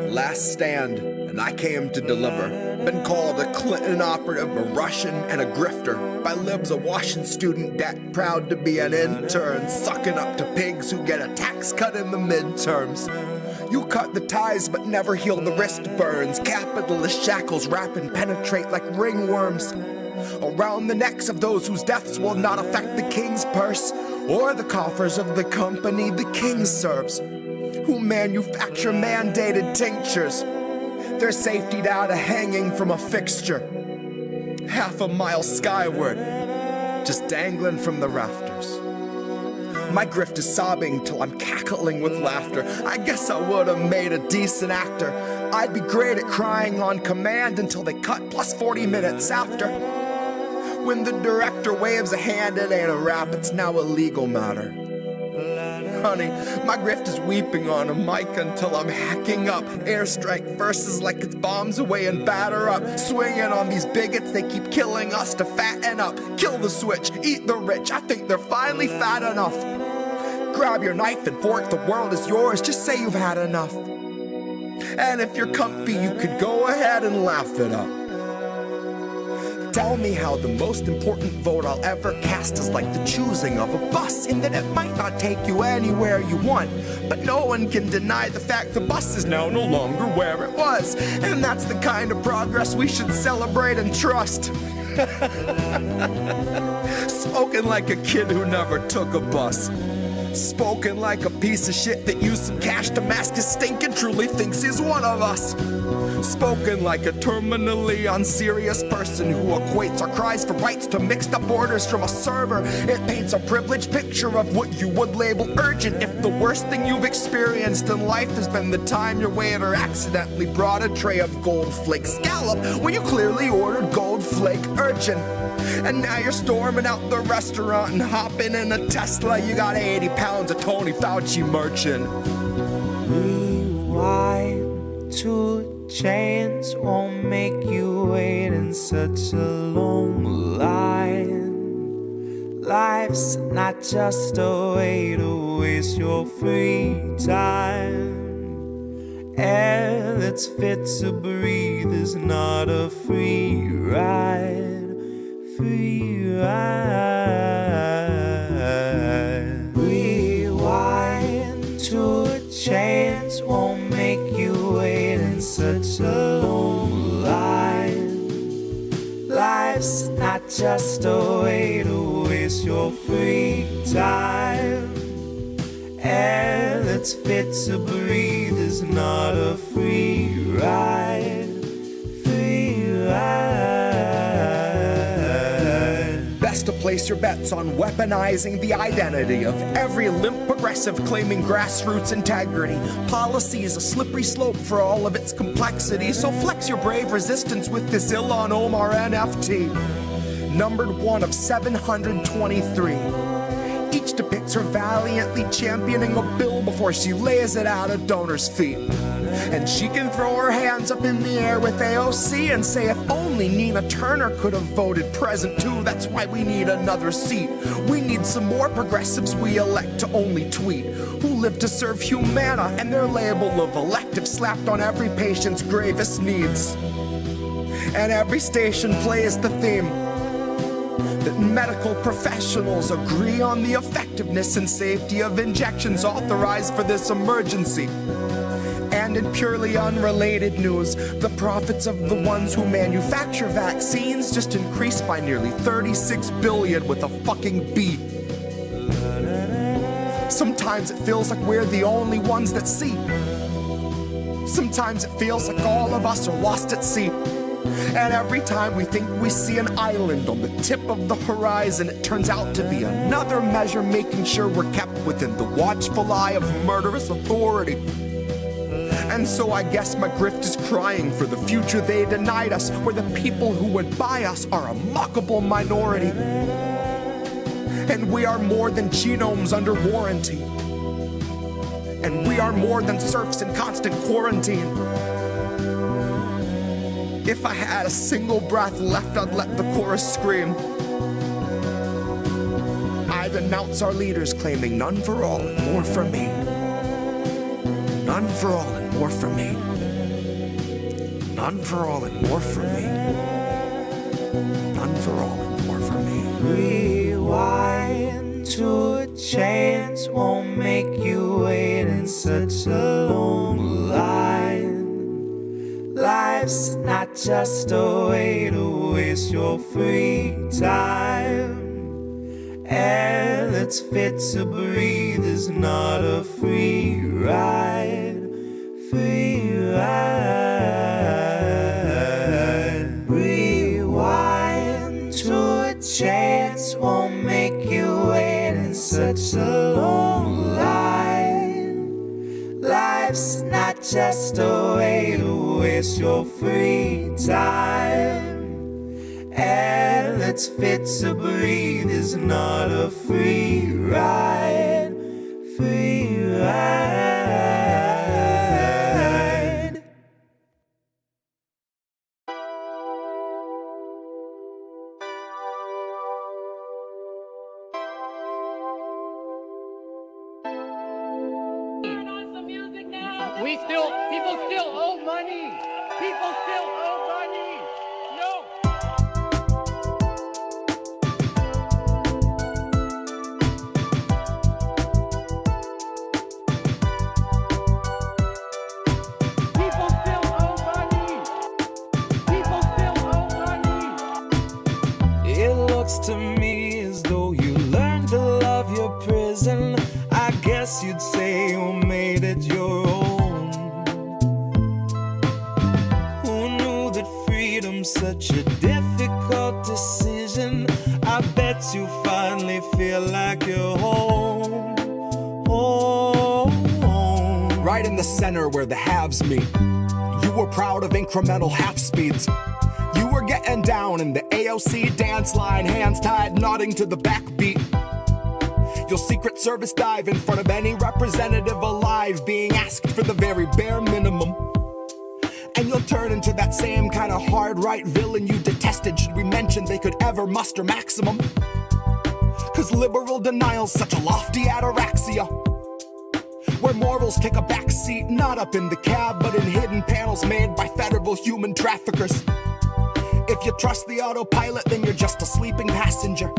Last stand, and I came to deliver. Been called a Clinton operative, a Russian, and a grifter. By libs, a Washington student debt, proud to be an intern, sucking up to pigs who get a tax cut in the midterms. You cut the ties but never heal the wrist burns. Capitalist shackles wrap and penetrate like ringworms around the necks of those whose deaths will not affect the king's purse or the coffers of the company the king serves, who manufacture mandated tinctures. Their safety data hanging from a fixture, half a mile skyward, just dangling from the rafters. My grift is sobbing till I'm cackling with laughter. I guess I would have made a decent actor. I'd be great at crying on command until they cut plus 40 minutes after. When the director waves a hand, it ain't a rap, it's now a legal matter. Honey, my grift is weeping on a mic until I'm hacking up airstrike verses like it's bombs away and batter up. Swinging on these bigots, they keep killing us to fatten up. Kill the switch, eat the rich, I think they're finally fat enough. Grab your knife and fork, the world is yours, just say you've had enough. And if you're comfy, you could go ahead and laugh it up. Tell me how the most important vote I'll ever cast is like the choosing of a bus, in that it might not take you anywhere you want, but no one can deny the fact the bus is now no longer where it was. And that's the kind of progress we should celebrate and trust. Spoken like a kid who never took a bus. Spoken like a piece of shit that used some cash to mask his stink and truly thinks he's one of us. Spoken like a terminally unserious person who equates our cries for rights to mixed up orders from a server. It paints a privileged picture of what you would label urgent if the worst thing you've experienced in life has been the time your waiter accidentally brought a tray of gold flake scallop when you clearly ordered gold flake urchin. And now you're storming out the restaurant and hopping in a Tesla. You got 80 pounds of Tony Fauci merchant. Rewind to chains won't make you wait in such a long line. Life's not just a way to waste your free time. Air that's fit to breathe is not a free ride. Free ride. Rewind to a chance won't make you wait in such a long line. Life's not just a way to waste your free time. Air that's fit to breathe is not a free ride. Free ride. Best to place your bets on weaponizing the identity of every limp progressive claiming grassroots integrity. Policy is a slippery slope for all of its complexity, so flex your brave resistance with this Ilhan Omar NFT. Numbered one of 723. Each depicts her valiantly championing a bill before she lays it at a donor's feet. And she can throw her hands up in the air with AOC and say if only Nina Turner could have voted present too, that's why we need another seat. We need some more progressives we elect to only tweet, who live to serve humana and their label of elective slapped on every patient's gravest needs. And every station plays the theme that medical professionals agree on the effectiveness and safety of injections authorized for this emergency. And in purely unrelated news, the profits of the ones who manufacture vaccines just increased by nearly 36 billion with a fucking B. Sometimes it feels like we're the only ones that see. Sometimes it feels like all of us are lost at sea. And every time we think we see an island on the tip of the horizon, it turns out to be another measure making sure we're kept within the watchful eye of murderous authority. And so I guess my grift is crying for the future they denied us, where the people who would buy us are a mockable minority. And we are more than genomes under warranty. And we are more than serfs in constant quarantine. If I had a single breath left, I'd let the chorus scream. I'd announce our leaders claiming none for all and more for me. None for all and more for me. None for all and more for me. None for all and more for me. Rewind to a chance won't make you wait in such a long line. Life's not just a way to waste your free time. Air that's fit to breathe is not a free ride. Free ride. Rewind to a chance won't make you wait in such a long line. Life's not just a way to waste your free time. Air that's fit to breathe is not a free ride. Free ride. People still owe money. People still owe money. No. People still owe money. People still owe money. It looks to me as though you learned to love your prison. I guess you'd say you made it your own. Such a difficult decision. I bet you finally feel like you're home. Home. Right in the center where the haves meet. You were proud of incremental half speeds. You were getting down in the AOC dance line, hands tied, nodding to the backbeat. You'll Secret Service dive in front of any representative alive, being asked for the very bare minimum. And you'll turn into that same kind of hard right villain you detested should we mention they could ever muster maximum. Cause liberal denial's such a lofty ataraxia, where morals take a back seat, not up in the cab, but in hidden panels made by federal human traffickers. If you trust the autopilot, then you're just a sleeping passenger,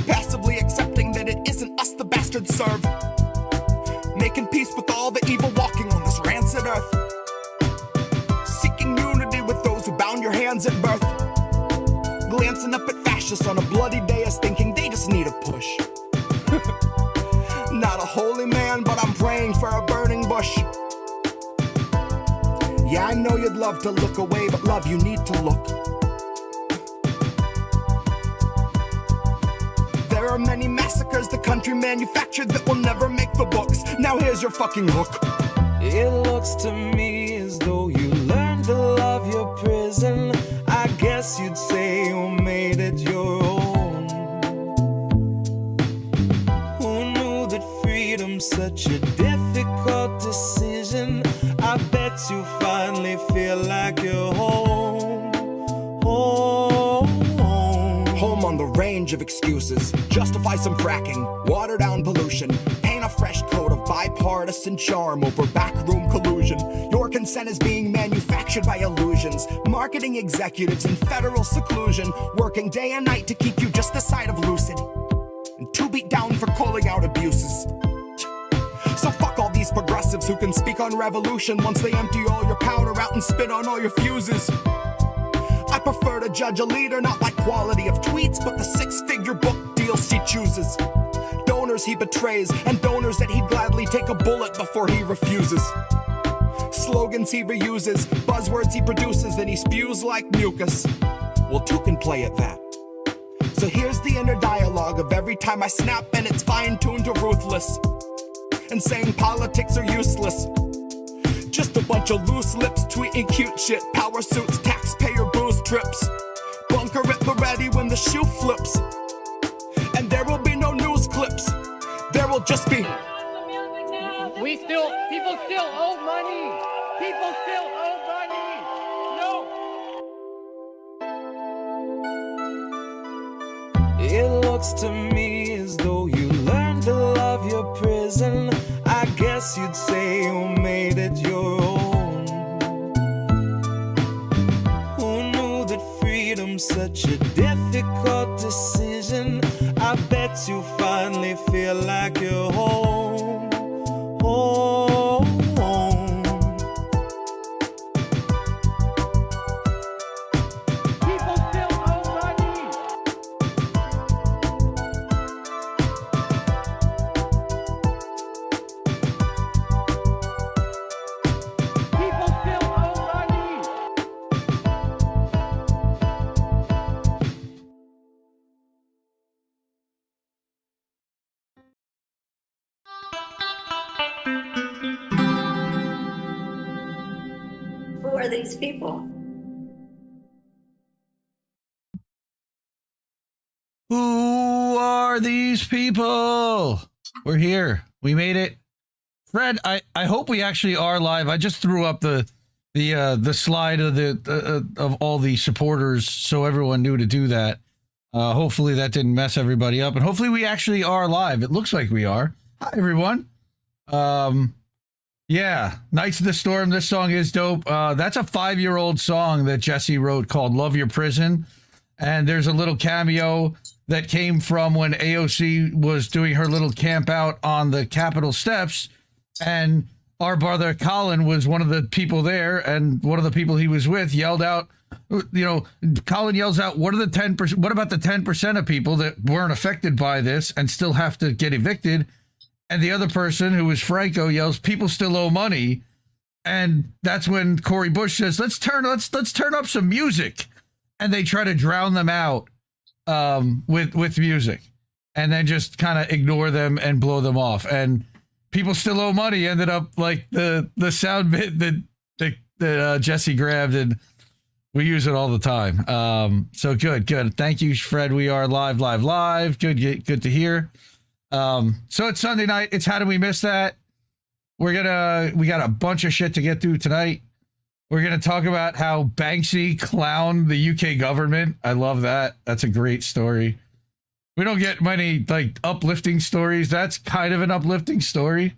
passively accepting that it isn't us the bastards serve, making peace with all the evil walking on this rancid earth. Unity with those who bound your hands at birth, glancing up at fascists on a bloody dais thinking they just need a push. Not a holy man, but I'm praying for a burning bush. Yeah, I know you'd love to look away, but love, you need to look. There are many massacres the country manufactured that will never make the books. Now here's your fucking hook. It looks to me as though you learned to love your prison. I guess you'd say you made it your own. Who knew that freedom's such a difficult decision? I bet you finally feel like you're home. Home. Home on the range of excuses. Justify some fracking, water down pollution, paint a fresh coat of bipartisan charm over backroom collusion. Your consent is being manufactured by illusions, marketing executives in federal seclusion, working day and night to keep you just the side of lucid, and too beat down for calling out abuses. So fuck all these progressives who can speak on revolution once they empty all your powder out and spit on all your fuses. I prefer to judge a leader not by quality of tweets, but the six-figure book deals she chooses. Donors he betrays, and donors that he'd gladly take a bullet before he refuses. Slogans he reuses, buzzwords he produces, then he spews like mucus. Well, two can play at that. So here's the inner dialogue of every time I snap, and it's fine-tuned to ruthless, and saying politics are useless. Just a bunch of loose lips tweeting cute shit, power suits, taxpayer booze trips. Bunker at the ready when the shoe flips, and there will be no news clips. There will just be People still owe money. People still owe money. No. It looks to me as though you learned to love your prison. I guess you'd say you made it your own. you feel like you're home, home. People still owe money. People still owe money. Who are these people? Who are these people? We're here. We made it. Fred, I hope we actually are live. I just threw up the slide of of all the supporters so everyone knew to do that. Hopefully that didn't mess everybody up, and hopefully we actually are live. It looks like we are. Hi everyone. Yeah, Knights of the Storm. This song is dope. That's a 5-year-old song that Jesse wrote called Love Your Prison. And there's a little cameo that came from when AOC was doing her little camp out on the Capitol steps. And our brother Colin was one of the people there. And one of the people he was with yelled out, Colin yells out, what are the 10%? What about the 10% of people that weren't affected by this and still have to get evicted? And the other person, who was Franco, yells, people still owe money. And that's when Cori Bush says, let's turn up some music. And they try to drown them out with music, and then just kind of ignore them and blow them off. And people still owe money ended up like the sound bit that Jesse grabbed, and we use it all the time. So good. Thank you, Fred. We are live. Good to hear. So it's Sunday night. It's How Did We Miss That? We got a bunch of shit to get through tonight. We're going to talk about how Banksy clowned the UK government. I love that. That's a great story. We don't get many like uplifting stories. That's kind of an uplifting story.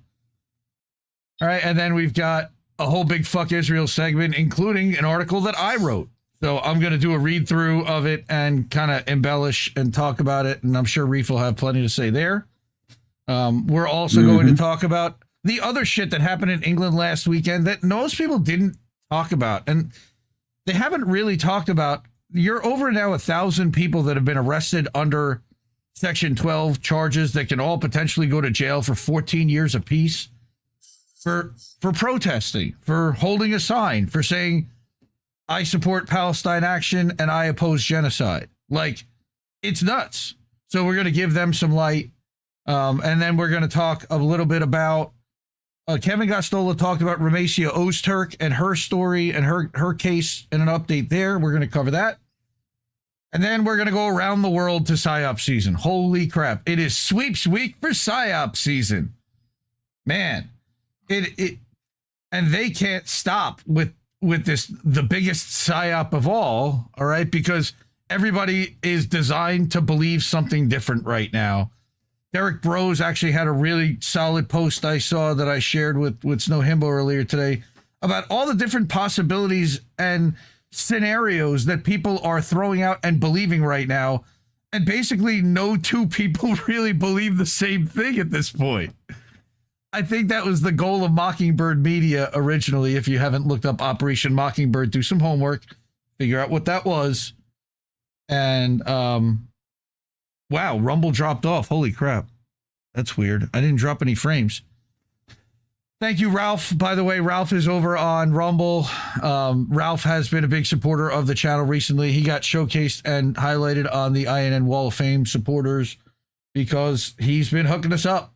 All right. And then we've got a whole big fuck Israel segment, including an article that I wrote. So I'm going to do a read through of it and kind of embellish and talk about it. And I'm sure Reef will have plenty to say there. We're also going to talk about the other shit that happened in England last weekend that most people didn't talk about, and they haven't really talked about. You're over now 1,000 people that have been arrested under Section 12 charges that can all potentially go to jail for 14 years apiece for protesting, for holding a sign, for saying, I support Palestine action and I oppose genocide. Like, it's nuts. So we're going to give them some light. And then we're going to talk a little bit about Kevin Gostola talked about Ramacia Ozturk and her story and her case and an update there. We're going to cover that. And then we're going to go around the world to Psyop season. Holy crap. It is sweeps week for Psyop season. Man, and they can't stop with this, the biggest Psyop of all right, because everybody is designed to believe something different right now. Derek Bros actually had a really solid post I saw that I shared with Snow Himbo earlier today about all the different possibilities and scenarios that people are throwing out and believing right now. And basically no two people really believe the same thing at this point. I think that was the goal of Mockingbird Media originally. If you haven't looked up Operation Mockingbird, do some homework, figure out what that was. And, wow, Rumble dropped off. Holy crap. That's weird. I didn't drop any frames. Thank you, Ralph. By the way, Ralph is over on Rumble. Ralph has been a big supporter of the channel recently. He got showcased and highlighted on the INN Wall of Fame supporters because he's been hooking us up.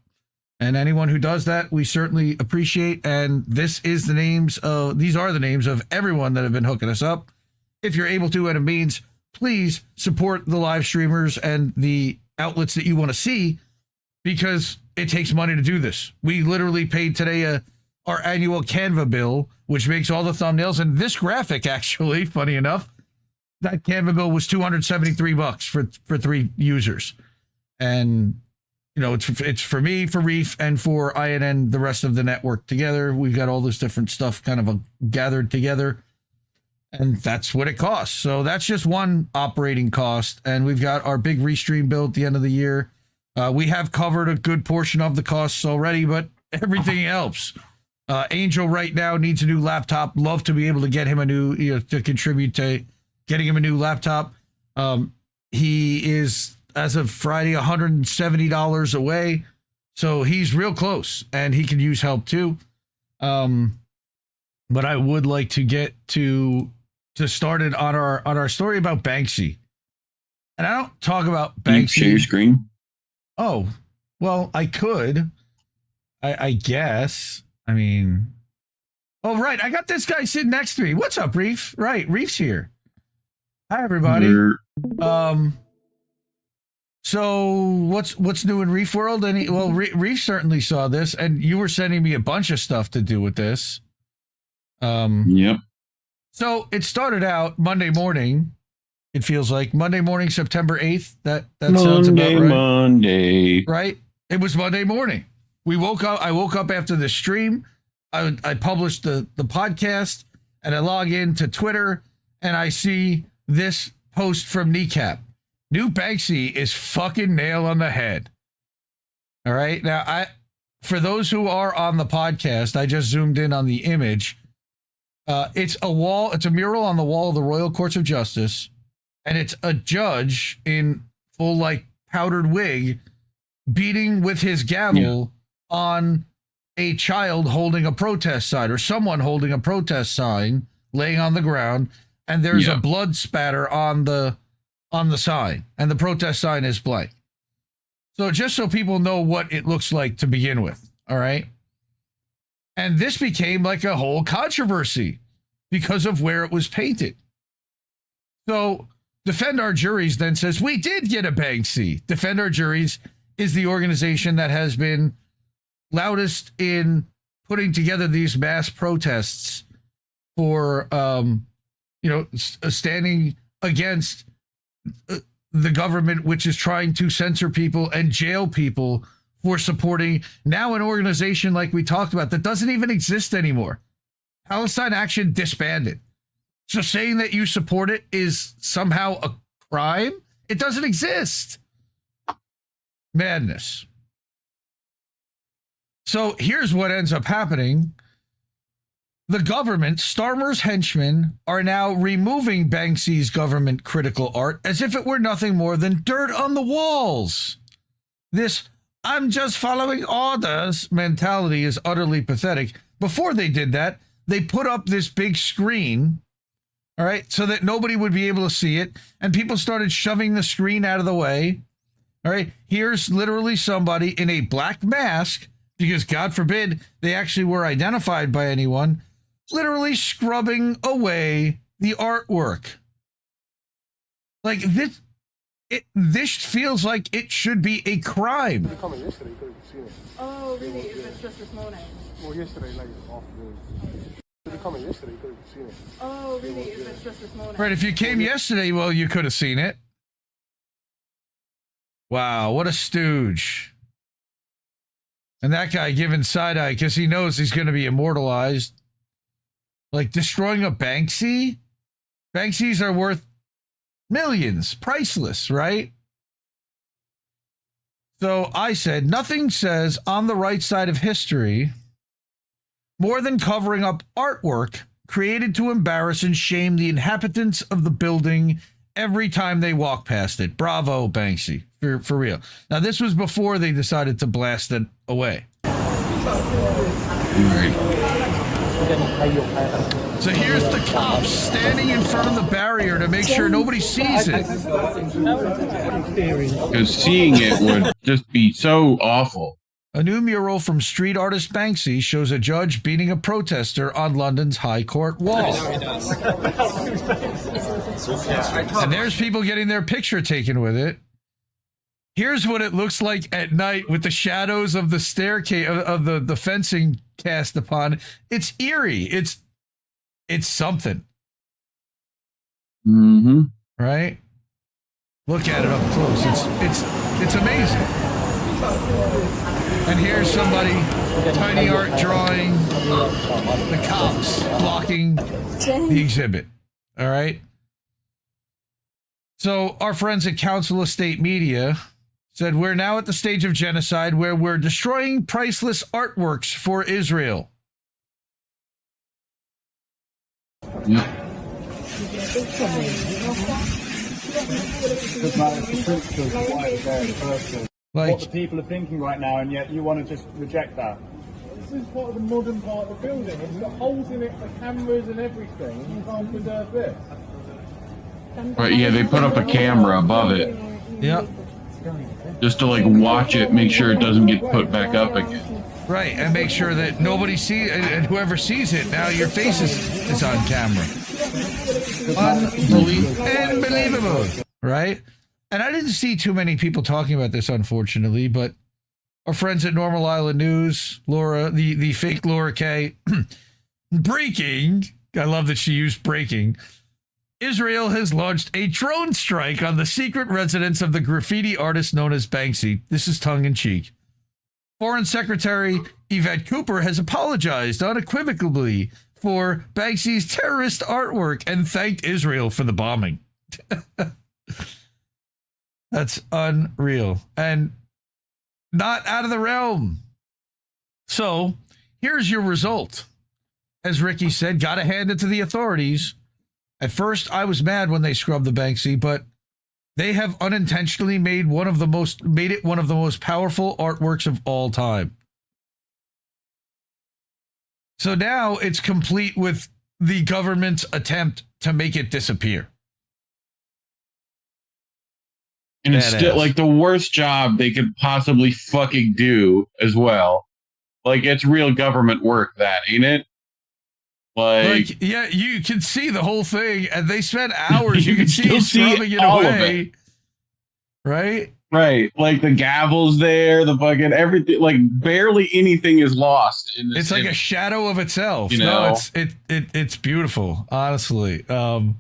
And anyone who does that, we certainly appreciate. And these are the names of everyone that have been hooking us up. If you're able to, and it means, please support the live streamers and the outlets that you want to see, because it takes money to do this. We literally paid today our annual Canva bill, which makes all the thumbnails. And this graphic, actually, funny enough, that Canva bill was $273 for 3 users. And, you know, it's for me, for Reef, and for INN, the rest of the network together. We've got all this different stuff kind of gathered together. And that's what it costs. So that's just one operating cost. And we've got our big restream bill at the end of the year. We have covered a good portion of the costs already, but everything helps. Angel right now needs a new laptop. Love to be able to get him a new, to contribute to getting him a new laptop. He is, as of Friday, $170 away. So he's real close and he can use help too. But I would like to get to started on our story about Banksy. And I don't talk about Banksy. Can you share your screen? Oh, well, I could. I guess. I mean, oh, right. I got this guy sitting next to me. What's up, Reef? Right. Reef's here. Hi, everybody. So what's new in Reef World? Reef certainly saw this, and you were sending me a bunch of stuff to do with this. Yep. So it started out Monday morning. It feels like Monday morning, September 8th. That sounds about right. Monday. Right? It was Monday morning. We woke up. I woke up after the stream. I published the podcast, and I log into Twitter, and I see this post from Kneecap. New Banksy is fucking nail on the head. All right. Now, for those who are on the podcast, I just zoomed in on the image. It's a wall. It's a mural on the wall of the Royal Courts of Justice. And it's a judge in full, like, powdered wig beating with his gavel on a child holding a protest sign, or someone holding a protest sign laying on the ground. And there's a blood spatter on the sign, and the protest sign is blank. So just so people know what it looks like to begin with. All right. And this became like a whole controversy because of where it was painted. So Defend Our Juries then says, we did get a Banksy. Defend Our Juries is the organization that has been loudest in putting together these mass protests for, standing against the government, which is trying to censor people and jail people for supporting now an organization like we talked about that doesn't even exist anymore. Palestine Action disbanded. So saying that you support it is somehow a crime? It doesn't exist. Madness. So here's what ends up happening. The government, Starmer's henchmen, are now removing Banksy's government critical art as if it were nothing more than dirt on the walls. This I'm just following orders mentality is utterly pathetic. Before they did that, they put up this big screen, all right, so that nobody would be able to see it, and people started shoving the screen out of the way. All right, here's literally somebody in a black mask, because God forbid they actually were identified by anyone, literally scrubbing away the artwork. Like this, this feels like it should be a crime. You coming yesterday, you could have seen it. Oh, really? Is it just this morning? Well, yesterday, like, afternoon. You coming yesterday, you could have seen it. Oh, really? Is it just this morning? Right, if you came yesterday, well, you could have seen it. Wow, what a stooge. And that guy giving side-eye because he knows he's going to be immortalized. Like, destroying a Banksy? Banksys are worth millions, priceless, right? So I said, nothing says on the right side of history more than covering up artwork created to embarrass and shame the inhabitants of the building every time they walk past it. Bravo, Banksy, for real. Now, this was before they decided to blast it away. So here's the cops standing in front of the barrier to make sure nobody sees it. Because seeing it would just be so awful. A new mural from street artist Banksy shows a judge beating a protester on London's High Court wall. And there's people getting their picture taken with it. Here's what it looks like at night with the shadows of the staircase of the fencing cast upon. It's eerie. It's something. Mm-hmm. Right? Look at it up close. It's amazing. And here's somebody, tiny art drawing the cops blocking the exhibit. All right. So our friends at Council of State Media said, we're now at the stage of genocide where we're destroying priceless artworks for Israel. What the people are thinking right now, and yet you want to just reject that. This is part of the modern part of the building. It's got holes in it for cameras and everything, and you can't preserve this. Right, yeah, they put up a camera above it. Yep. Just to like watch it, make sure it doesn't get put back up again. Right, and make sure that nobody sees, and whoever sees it, now your face is on camera. Unbelievable, right? And I didn't see too many people talking about this, unfortunately, but our friends at Normal Island News, Laura, the fake Laura K, breaking, I love that she used breaking, Israel has launched a drone strike on the secret residence of the graffiti artist known as Banksy. This is tongue-in-cheek. Foreign Secretary Yvette Cooper has apologized unequivocally for Banksy's terrorist artwork and thanked Israel for the bombing. That's unreal and not out of the realm. So here's your result. As Ricky said, gotta hand it to the authorities. At first, I was mad when they scrubbed the Banksy, but they have unintentionally made it one of the most powerful artworks of all time. So now it's complete with the government's attempt to make it disappear. And it's still like the worst job they could possibly fucking do as well. Like, it's real government work, that, ain't it? Like, yeah, you can see the whole thing, and they spent hours. You can see scrubbing it away, right? Right, like the gavel's there, the fucking everything. Like, barely anything is lost in this. It's like a shadow of itself. You know? No, it's beautiful, honestly. You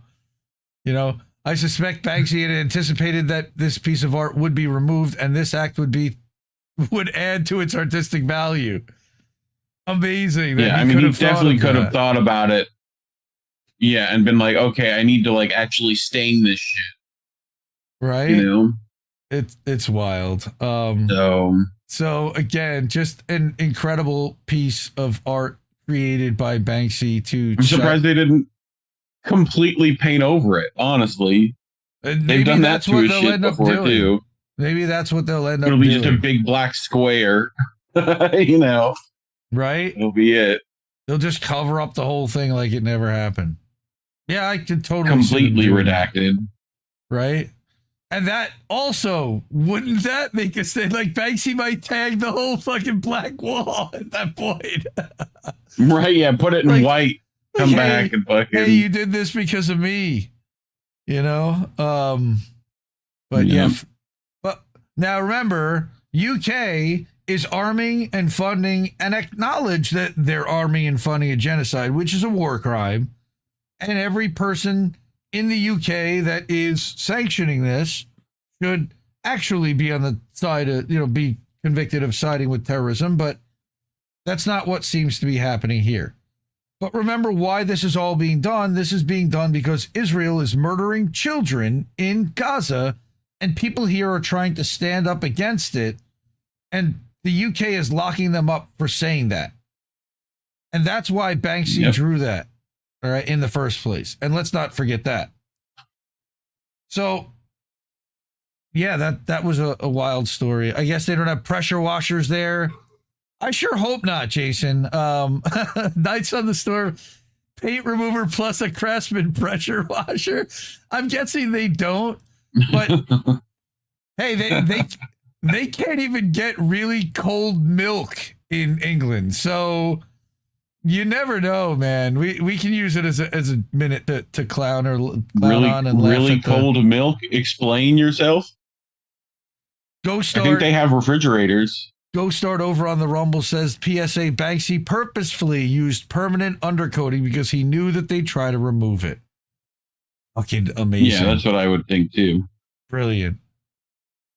know, I suspect Banksy had anticipated that this piece of art would be removed, and this act would add to its artistic value. Amazing. Yeah, I mean, he definitely could have thought about it. Yeah, and been like, okay, I need to like actually stain this shit. Right. You know, it's wild. So again, just an incredible piece of art created by Banksy. I'm surprised they didn't completely paint over it. Honestly, they've done that to his shit before too. Maybe that's what they'll end up doing. It'll be doing. just a big black square. You know. Right? It'll be it. They'll just cover up the whole thing like it never happened. Yeah, I could totally completely redacted. Right? And that also, wouldn't that make us say, like, Banksy might tag the whole fucking black wall at that point? Right, yeah, put it in like, white. Come back and fucking... Hey, you did this because of me. You know? But yeah. But now remember, UK is arming and funding and acknowledge that they're arming and funding a genocide, which is a war crime. And every person in the UK that is sanctioning this should actually be on the side of, be convicted of siding with terrorism. But that's not what seems to be happening here. But remember why this is all being done. This is being done because Israel is murdering children in Gaza, and people here are trying to stand up against it. And the UK is locking them up for saying that. And that's why Banksy drew that, all right, in the first place. And let's not forget that. So, yeah, that was a wild story. I guess they don't have pressure washers there. I sure hope not, Jason. Nights on the Storm, paint remover plus a Craftsman pressure washer. I'm guessing they don't. But, hey, they can't even get really cold milk in England. So you never know, man. We can use it as a minute to clown on and laugh really at cold milk. Explain yourself. I think they have refrigerators. Go Start over on the Rumble says PSA Banksy purposefully used permanent undercoating because he knew that they'd try to remove it. Fucking amazing. Yeah, that's what I would think too. Brilliant.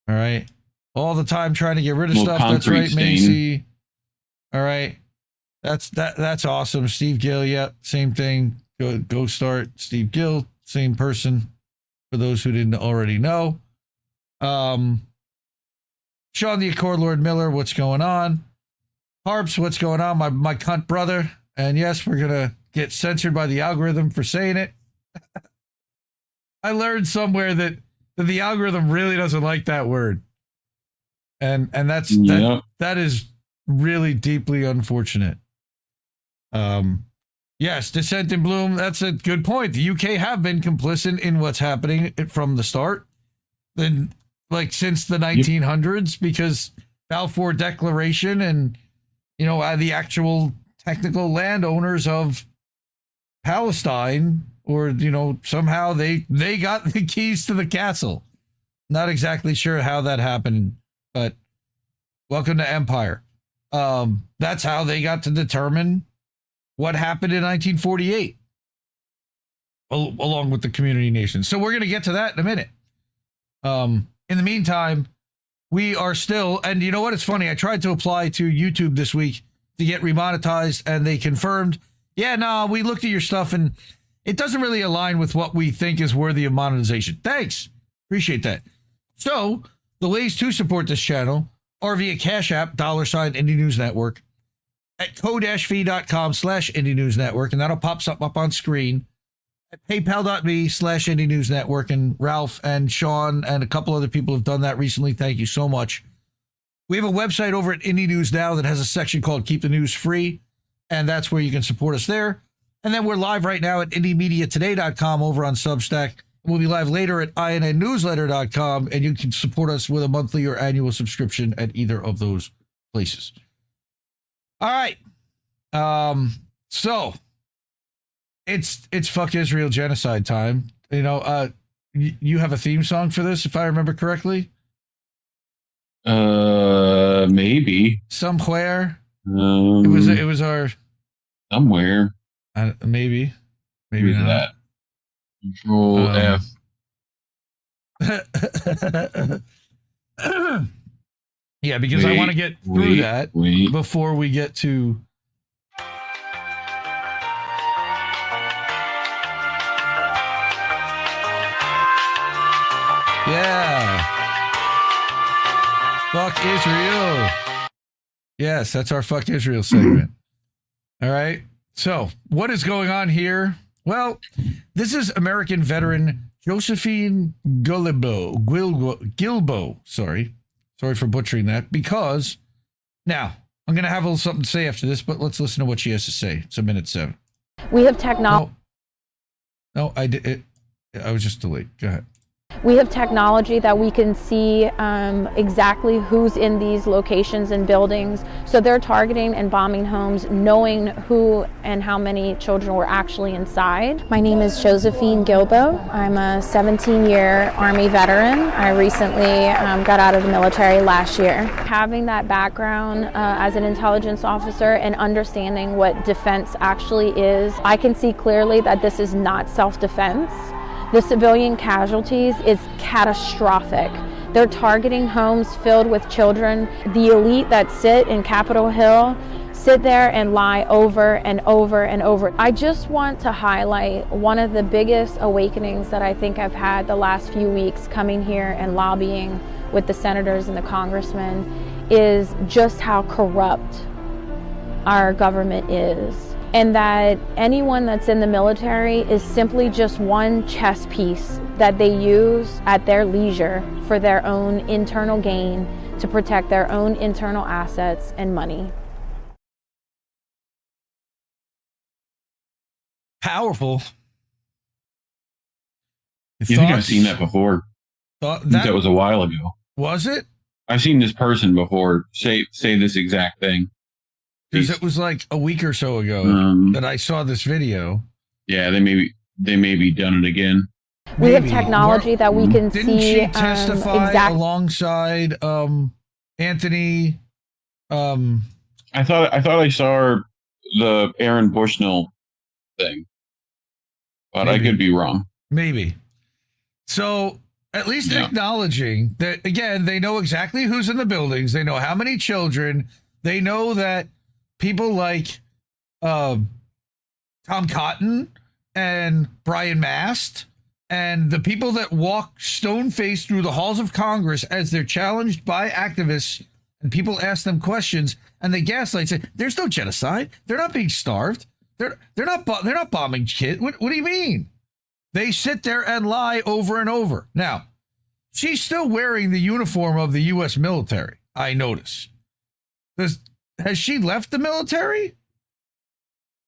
All right. All the time trying to get rid of stuff. That's right, Macy. All right. That's awesome. Steve Gill, yeah, same thing. Go Start. Steve Gill, same person. For those who didn't already know. Sean the Accord Lord Miller, what's going on? Harps, what's going on? My cunt brother. And yes, we're going to get censored by the algorithm for saying it. I learned somewhere that the algorithm really doesn't like that word. And that is really deeply unfortunate. Yes, Dissent in Bloom, that's a good point. The UK have been complicit in what's happening from the start. Then, like, since the 1900s, because Balfour Declaration and, you know, the actual technical landowners of Palestine, or, you know, somehow they got the keys to the castle. Not exactly sure how that happened, but welcome to Empire. That's how they got to determine what happened in 1948, along with the community nations. So we're going to get to that in a minute. In the meantime, we are still, and you know what? It's funny. I tried to apply to YouTube this week to get remonetized, and they confirmed, yeah, no, we looked at your stuff, and it doesn't really align with what we think is worthy of monetization. Thanks. Appreciate that. So the ways to support this channel are via Cash App, $, Indie News Network, at ko-fi.com/Indie News Network, and that'll pop something up on screen. At paypal.me/Indie News Network, and Ralph and Sean and a couple other people have done that recently. Thank you so much. We have a website over at Indie News Now that has a section called Keep the News Free, and that's where you can support us there. And then we're live right now at IndieMediaToday.com over on Substack. We'll be live later at INNNewsletter.com, and you can support us with a monthly or annual subscription at either of those places. All right. So it's fuck Israel genocide time. You know, you have a theme song for this, if I remember correctly. Maybe somewhere. It was our somewhere. Maybe not. That. Control F. Yeah, because I want to get through that before we get to. Yeah. Fuck Israel. Yes, that's our Fuck Israel segment. All right. So, what is going on here? Well, this is American veteran Josephine Gilbo. Sorry for butchering that, because now I'm going to have a little something to say after this, but let's listen to what she has to say. It's 1:07. We have technology. No, I did it. I was just delayed. Go ahead. We have technology that we can see exactly who's in these locations and buildings. So they're targeting and bombing homes, knowing who and how many children were actually inside. My name is Josephine Gilbo. I'm a 17-year Army veteran. I recently got out of the military last year. Having that background as an intelligence officer and understanding what defense actually is, I can see clearly that this is not self-defense. The civilian casualties is catastrophic. They're targeting homes filled with children. The elite that sit in Capitol Hill sit there and lie over and over and over. I just want to highlight one of the biggest awakenings that I think I've had the last few weeks coming here and lobbying with the senators and the congressmen is just how corrupt our government is. And that anyone that's in the military is simply just one chess piece that they use at their leisure for their own internal gain to protect their own internal assets and money. Powerful. You think I've seen that before? That was a while ago. Was it? I've seen this person before say this exact thing. Because it was like a week or so ago that I saw this video. Yeah, they may be done it again. We have technology that we can Didn't see. Didn't she testify alongside Anthony? I thought I saw the Aaron Bushnell thing, but I could be wrong. Maybe. So at least acknowledging that, again, they know exactly who's in the buildings. They know how many children. They know that people like Tom Cotton and Brian Mast And the people that walk stone-faced through the halls of Congress as they're challenged by activists and people ask them questions and they gaslight, say, there's no genocide. They're not being starved. They're not bombing kids. What do you mean? They sit there and lie over and over. Now, she's still wearing the uniform of the U.S. military, I notice. Has she left the military?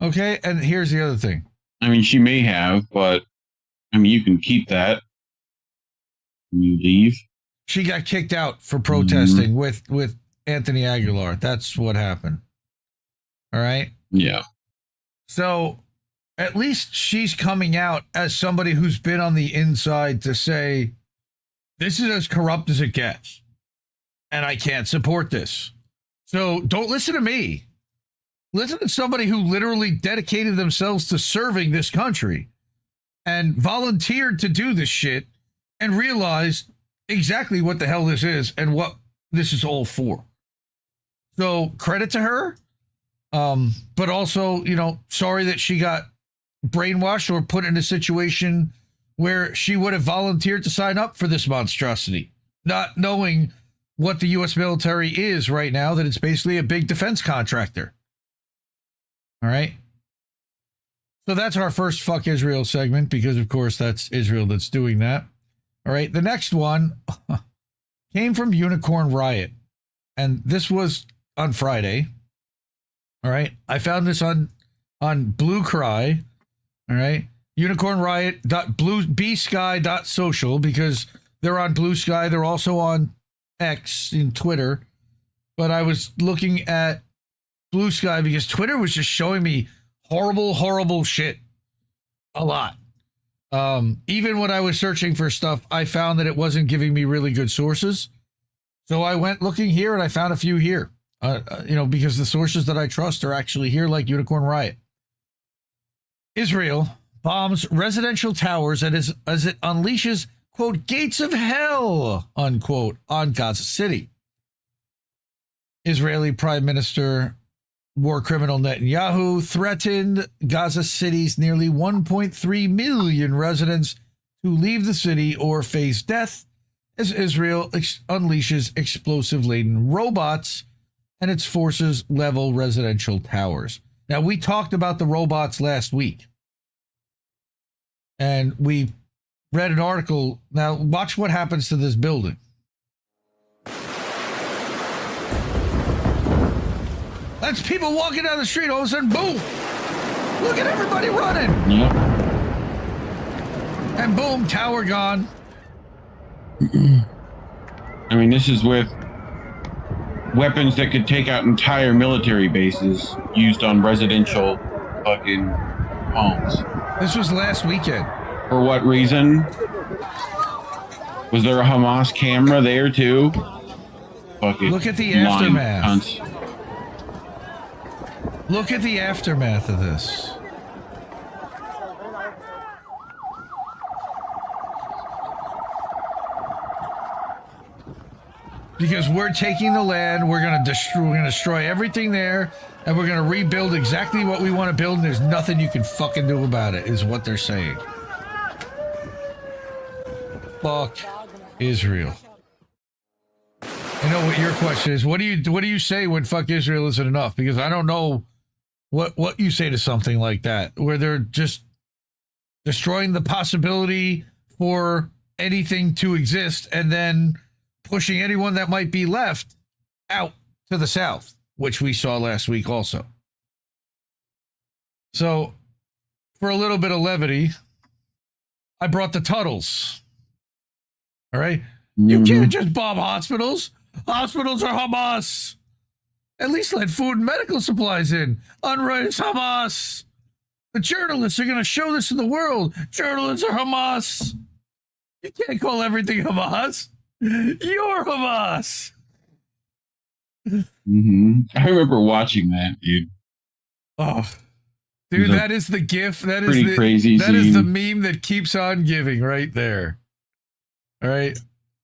Okay, and here's the other thing. I mean, she may have, but I mean, you can keep that when you leave. She got kicked out for protesting with Anthony Aguilar. That's what happened. All right? Yeah. So at least she's coming out as somebody who's been on the inside to say, this is as corrupt as it gets, and I can't support this. So don't listen to me. Listen to somebody who literally dedicated themselves to serving this country and volunteered to do this shit and realized exactly what the hell this is and what this is all for. So credit to her. But also, sorry that she got brainwashed or put in a situation where she would have volunteered to sign up for this monstrosity, not knowing what the U.S. military is right now, that it's basically a big defense contractor. All right. So that's our first Fuck Israel segment, because, of course, that's Israel that's doing that. All right. The next one came from Unicorn Riot, and this was on Friday. All right. I found this on Blue Cry. All right. unicornriot.bsky.social, because they're on Blue Sky. They're also on X in Twitter. But I was looking at Blue Sky because Twitter was just showing me horrible shit a lot. Even when I was searching for stuff, I found that it wasn't giving me really good sources. So I went looking here and I found a few here, because the sources that I trust are actually here, like Unicorn Riot. Israel bombs residential towers as it unleashes, quote, gates of hell, unquote, on Gaza City. Israeli Prime Minister war criminal Netanyahu threatened Gaza City's nearly 1.3 million residents to leave the city or face death as Israel unleashes explosive-laden robots and its forces level residential towers. Now, we talked about the robots last week, and we read an article. Now, watch what happens to this building. That's people walking down the street. All of a sudden, boom! Look at everybody running. Yep. And boom, tower gone. I mean, this is with weapons that could take out entire military bases used on residential fucking homes. This was last weekend. For what reason? Was there a Hamas camera there too? Fucking look at the aftermath. Cunts. Look at the aftermath of this. Because we're taking the land, we're gonna destroy everything there, and we're gonna rebuild exactly what we want to build, and there's nothing you can fucking do about it, is what they're saying. Fuck Israel. I know what your question is. What do you say when fuck Israel isn't enough? Because I don't know what you say to something like that, where they're just destroying the possibility for anything to exist and then pushing anyone that might be left out to the south, which we saw last week also. So, for a little bit of levity, I brought the Tuttles. All right? You can't just bomb hospitals. Hospitals are Hamas. At least let food and medical supplies in. UNRWA is Hamas. The journalists are going to show this in the world. Journalists are Hamas. You can't call everything Hamas. You're Hamas. Mm-hmm. I remember watching that, dude. Oh, dude, that is the GIF. That is the crazy. That is the meme that keeps on giving right there. All right,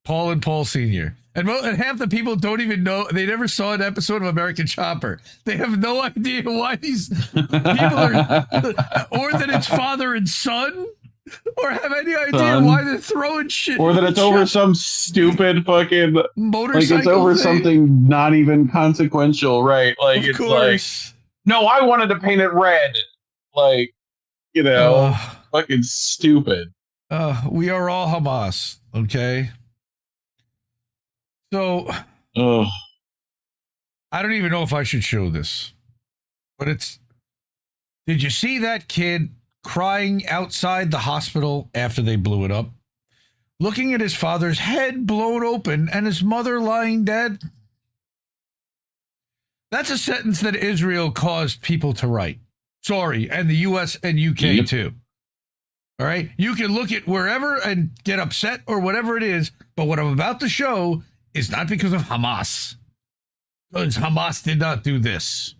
Paul and Paul Sr. And half the people don't even know. They never saw an episode of American Chopper. They have no idea why these people are, or that it's father and son. or have any idea Son. why they're throwing shit. Or that it's over some stupid fucking motorcycle. Like it's over thing. something not even consequential, right? Like Of it's course. like, no, I wanted to paint it red. Like, you know, fucking stupid. We are all Hamas, okay? So, I don't even know if I should show this, but it's. Did you see that kid crying outside the hospital after they blew it up? Looking at his father's head blown open and his mother lying dead? That's a sentence that Israel caused people to write. Sorry, and the US and UK too. All right? You can look at wherever and get upset or whatever it is, but what I'm about to show is not because of Hamas. Because Hamas did not do this.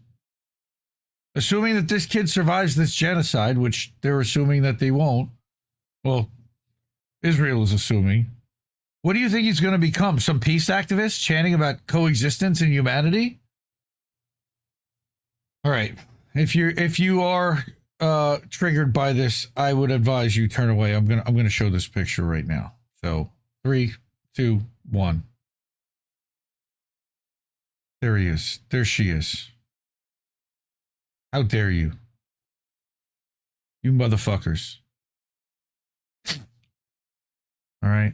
Assuming that this kid survives this genocide, which they're assuming that they won't. Well, Israel is assuming. What do you think he's going to become? Some peace activist chanting about coexistence and humanity? All right. If you are triggered by this, I would advise you turn away. I'm gonna show this picture right now. So 3, 2, 1. There he is. There she is. How dare you? You motherfuckers. All right.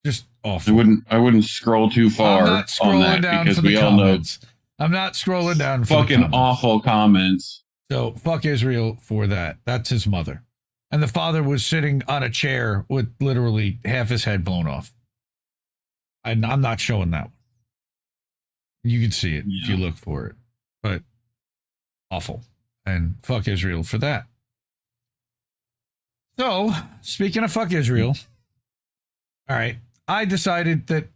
Just awful. I wouldn't scroll too far I'm not scrolling on that down because for the we all know comments. I'm not scrolling down for fucking the comments. awful comments. So fuck Israel for that. That's his mother. And the father was sitting on a chair with literally half his head blown off. I'm not showing that one. You can see it if you look for it. But awful. And fuck Israel for that. So, speaking of fuck Israel, all right, I decided that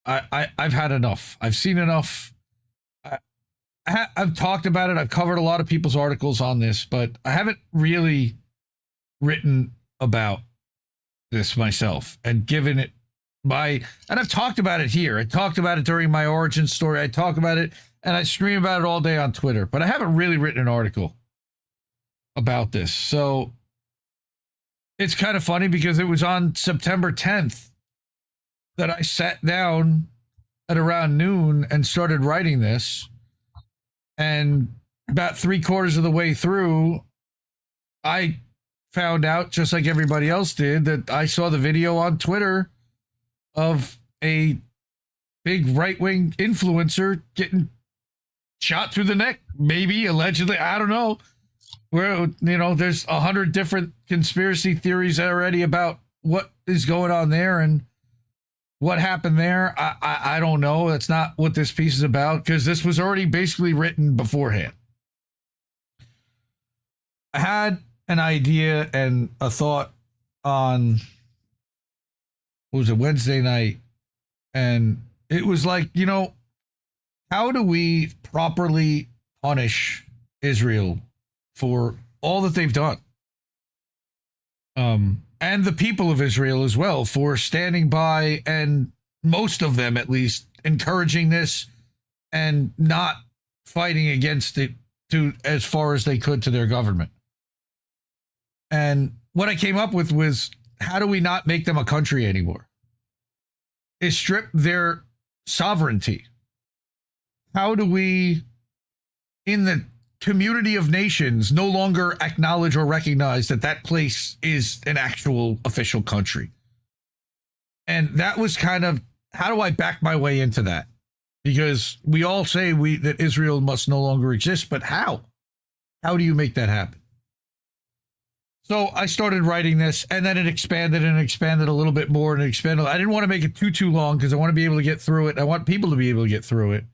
I've had enough. I've seen enough. I've talked about it. I've covered a lot of people's articles on this, but I haven't really written about this myself and given it and I've talked about it here. I talked about it during my origin story. I talk about it and I scream about it all day on Twitter, but I haven't really written an article about this. So it's kind of funny because it was on September 10th that I sat down at around noon and started writing this. And about 3/4 of the way through, I found out, just like everybody else did, that I saw the video on Twitter of a big right-wing influencer getting shot through the neck, maybe, allegedly, I don't know. Where, you know, there's 100 different conspiracy theories already about what is going on there and what happened there. I don't know. That's not what this piece is about, because this was already basically written beforehand. I had an idea and a thought on, what was it, Wednesday night, and it was like, you know, how do we properly punish Israel for all that they've done? And the people of Israel as well, for standing by, and most of them at least, encouraging this and not fighting against it to as far as they could to their government. And what I came up with was, how do we not make them a country anymore? Is strip their sovereignty. How do we, in the community of nations, no longer acknowledge or recognize that that place is an actual official country? And that was kind of, how do I back my way into that? Because we all say that Israel must no longer exist, but how? How do you make that happen? So I started writing this, and then it expanded and expanded a little bit more and expanded. I didn't want to make it too long because I want to be able to get through it. I want people to be able to get through it.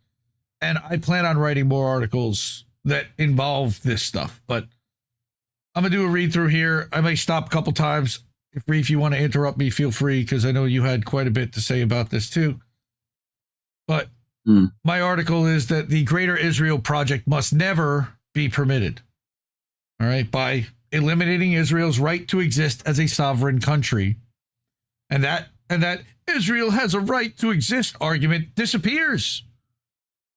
And I plan on writing more articles that involve this stuff. But I'm going to do a read through here. I may stop a couple times. If you want to interrupt me, feel free, because I know you had quite a bit to say about this too. But my article is that the Greater Israel Project must never be permitted. All right, by eliminating Israel's right to exist as a sovereign country. And that Israel has a right to exist argument disappears.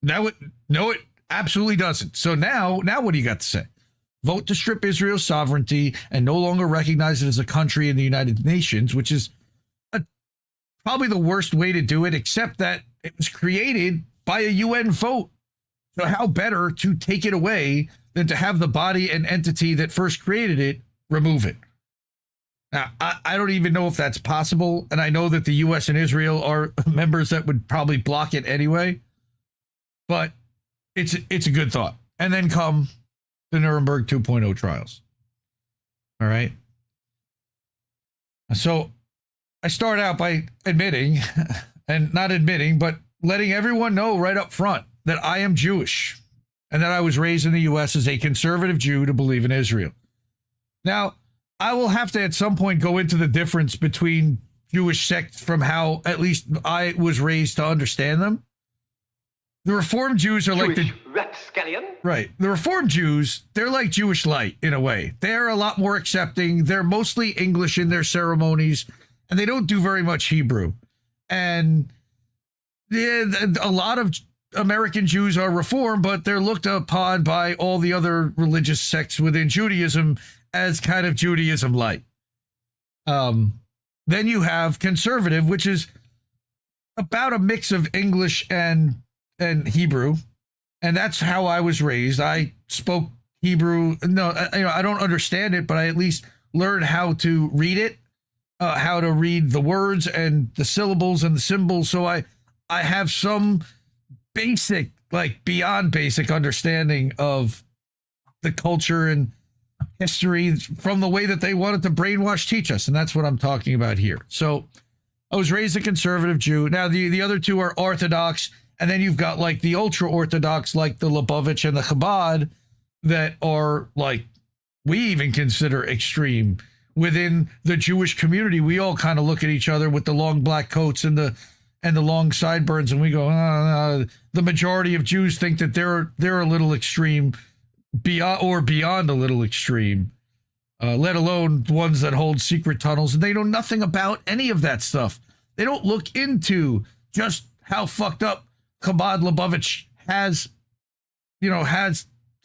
No, it absolutely doesn't. So now what do you got to say? vote to strip Israel's sovereignty and no longer recognize it as a country in the United Nations, which is probably the worst way to do it, except that it was created by a UN vote. So how better to take it away than to have the body and entity that first created it remove it? Now, I don't even know if that's possible, and I know that the U.S. and Israel are members that would probably block it anyway, but it's a good thought. And then come the Nuremberg 2.0 trials. All right? So I start out by admitting, and not admitting, but letting everyone know right up front that I am Jewish and that I was raised in the U.S. as a conservative Jew to believe in Israel. Now, I will have to at some point go into the difference between Jewish sects from how at least I was raised to understand them. The Reformed Jews are like the rapscallion. Right. The Reformed Jews, they're like Jewish light in a way. They're a lot more accepting. They're mostly English in their ceremonies, and they don't do very much Hebrew. And a lot of American Jews are Reformed, but they're looked upon by all the other religious sects within Judaism as kind of Judaism light. Then you have conservative, which is about a mix of English and Hebrew, and that's how I was raised. I spoke Hebrew. No, I don't understand it, but I at least learned how to read it, how to read the words and the syllables and the symbols. So I have some basic, like beyond basic understanding of the culture and history from the way that they wanted to brainwash teach us. And that's what I'm talking about here. So I was raised a conservative Jew. Now the other two are Orthodox. And then you've got like the ultra Orthodox, like the Lubavitch and the Chabad, that are like, we even consider extreme within the Jewish community. We all kind of look at each other with the long black coats and the long sideburns, and we go, the majority of Jews think that they're a little extreme, beyond a little extreme, let alone ones that hold secret tunnels, and they know nothing about any of that stuff. They don't look into just how fucked up Chabad Lubavitch has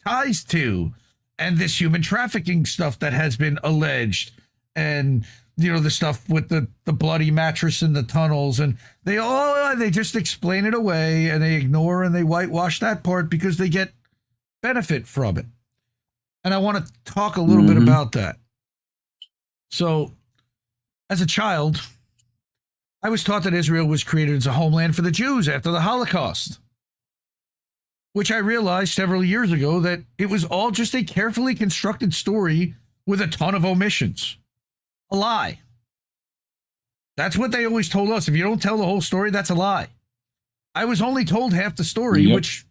ties to, and this human trafficking stuff that has been alleged, and the stuff with the bloody mattress in the tunnels, and they just explain it away, and they ignore and they whitewash that part because they get benefit from it. And I want to talk a little bit about that. So, as a child, I was taught that Israel was created as a homeland for the Jews after the Holocaust, which I realized several years ago that it was all just a carefully constructed story with a ton of omissions. A lie. That's what they always told us. If you don't tell the whole story, that's a lie. I was only told half the story, which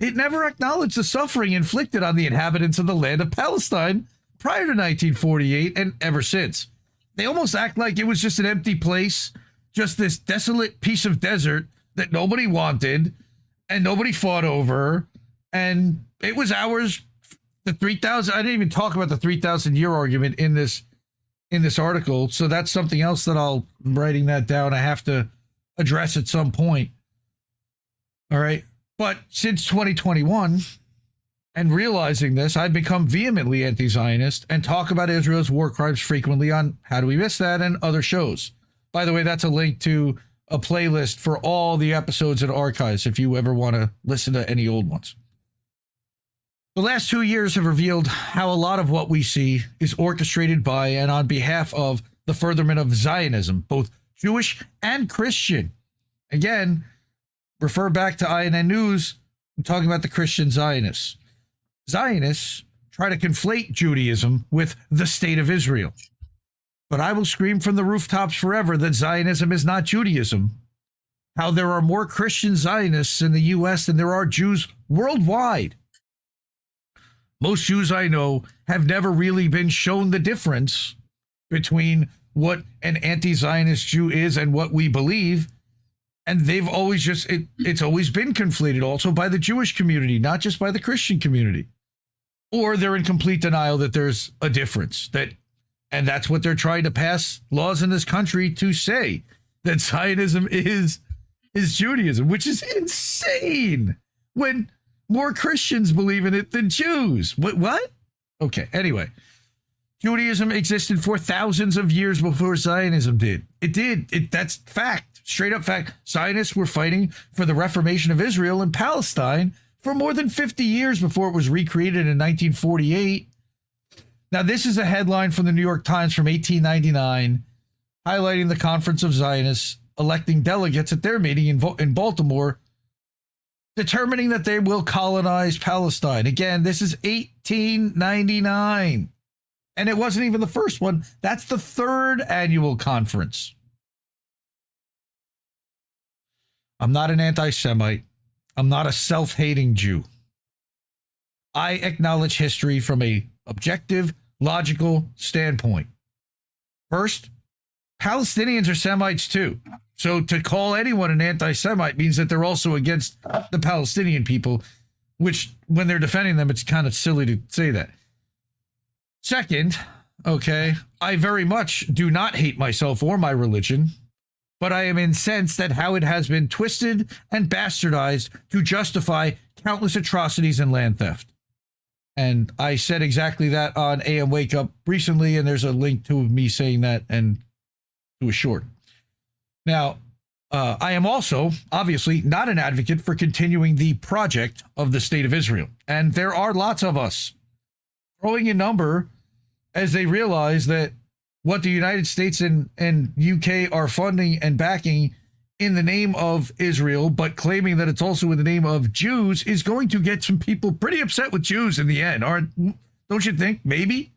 it never acknowledged the suffering inflicted on the inhabitants of the land of Palestine prior to 1948 and ever since. They almost act like it was just an empty place, just this desolate piece of desert that nobody wanted and nobody fought over, and it was ours. The 3,000. I didn't even talk about the 3,000-year argument in this article, so that's something else that I'm writing that down. I have to address at some point. All right, but since 2021, and realizing this, I've become vehemently anti-Zionist and talk about Israel's war crimes frequently on How Do We Miss That and other shows. By the way, that's a link to a playlist for all the episodes and archives if you ever want to listen to any old ones. The last 2 years have revealed how a lot of what we see is orchestrated by and on behalf of the furtherment of Zionism, both Jewish and Christian. Again, refer back to INN News. I'm talking about the Christian Zionists. Zionists try to conflate Judaism with the state of Israel. But I will scream from the rooftops forever that Zionism is not Judaism. How there are more Christian Zionists in the U.S. than there are Jews worldwide. Most Jews I know have never really been shown the difference between what an anti-Zionist Jew is and what we believe. And they've always it's always been conflated also by the Jewish community, not just by the Christian community. Or they're in complete denial that there's a difference, and that's what they're trying to pass laws in this country to say, that Zionism is Judaism, which is insane when more Christians believe in it than Jews. What? Okay, anyway. Judaism existed for thousands of years before Zionism did. It did. That's fact. Straight up fact. Zionists were fighting for the reformation of Israel and Palestine for more than 50 years before it was recreated in 1948. Now, this is a headline from the New York Times from 1899, highlighting the Conference of Zionists electing delegates at their meeting in Baltimore, determining that they will colonize Palestine. Again, this is 1899. And it wasn't even the first one. That's the third annual conference. I'm not an anti-Semite. I'm not a self-hating Jew. I acknowledge history from a objective, logical standpoint. First, Palestinians are Semites too. So to call anyone an anti-Semite means that they're also against the Palestinian people, which when they're defending them, it's kind of silly to say that. Second, okay, I very much do not hate myself or my religion, but I am incensed at how it has been twisted and bastardized to justify countless atrocities and land theft. And I said exactly that on AM Wake Up recently, and there's a link to me saying that and to a short. Now, I am also, obviously, not an advocate for continuing the project of the State of Israel. And there are lots of us growing in number as they realize that what the United States and UK are funding and backing in the name of Israel, but claiming that it's also in the name of Jews, is going to get some people pretty upset with Jews in the end. Don't you think? Maybe?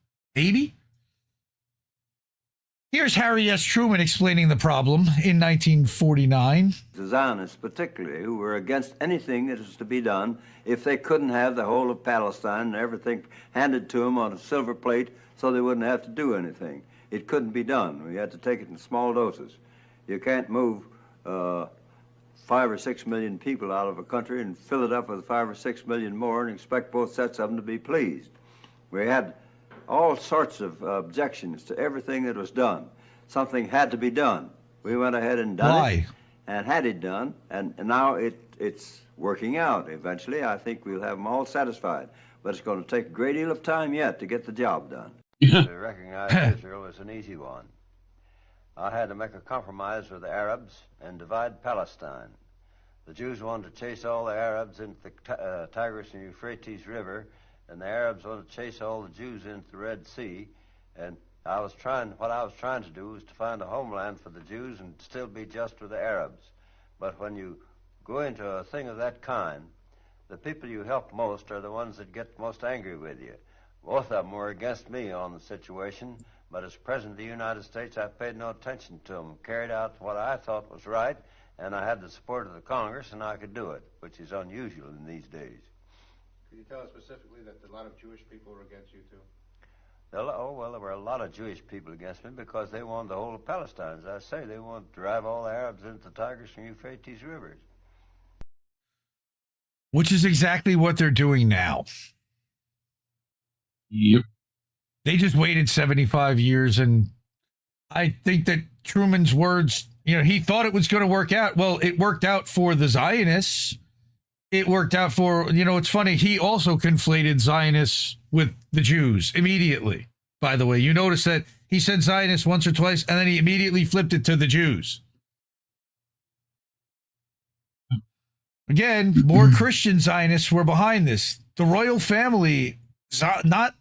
Here's Harry S. Truman explaining the problem in 1949. The Zionists particularly, who were against anything that was to be done if they couldn't have the whole of Palestine and everything handed to them on a silver plate so they wouldn't have to do anything. It couldn't be done. We had to take it in small doses. You can't move 5 or 6 million people out of a country and fill it up with 5 or 6 million more and expect both sets of them to be pleased. We had all sorts of objections to everything that was done. Something had to be done. We went ahead and done it and had it done, and now it's working out. Eventually, I think we'll have them all satisfied, but it's going to take a great deal of time yet to get the job done. To recognize Israel was an easy one. I had to make a compromise with the Arabs and divide Palestine. The Jews wanted to chase all the Arabs into the Tigris and Euphrates River, and the Arabs wanted to chase all the Jews into the Red Sea. And what I was trying to do was to find a homeland for the Jews and still be just with the Arabs. But when you go into a thing of that kind, the people you help most are the ones that get most angry with you. Both of them were against me on the situation, but as President of the United States, I paid no attention to them, carried out what I thought was right, and I had the support of the Congress, and I could do it, which is unusual in these days. Could you tell us specifically that a lot of Jewish people were against you, too? Oh, well, there were a lot of Jewish people against me because they wanted the whole of Palestine. As I say, they wanted to drive all the Arabs into the Tigris and Euphrates rivers. Which is exactly what they're doing now. Yep. They just waited 75 years, and I think that Truman's words, he thought it was going to work out. Well, it worked out for the Zionists. It worked out for, it's funny, he also conflated Zionists with the Jews immediately. By the way, you notice that he said Zionists once or twice, and then he immediately flipped it to the Jews. Again, more Christian Zionists were behind this. The royal family, not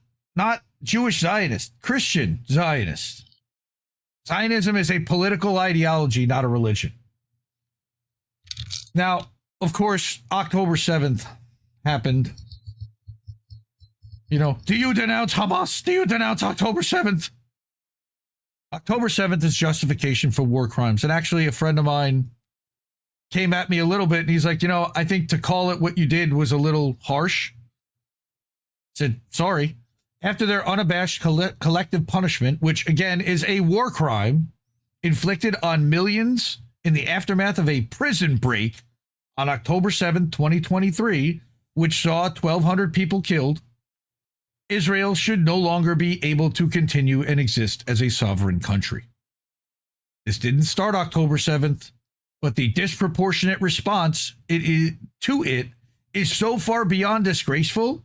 Jewish Zionists, Christian Zionists. Zionism is a political ideology, not a religion. Now, of course, October 7th happened. Do you denounce Hamas? Do you denounce October 7th? October 7th is justification for war crimes. And actually, a friend of mine came at me a little bit, and he's like, I think to call it what you did was a little harsh. I said, sorry. After their unabashed collective punishment, which again is a war crime inflicted on millions in the aftermath of a prison break on October 7, 2023, which saw 1,200 people killed, Israel should no longer be able to continue and exist as a sovereign country. This didn't start October 7th, but the disproportionate response to it is so far beyond disgraceful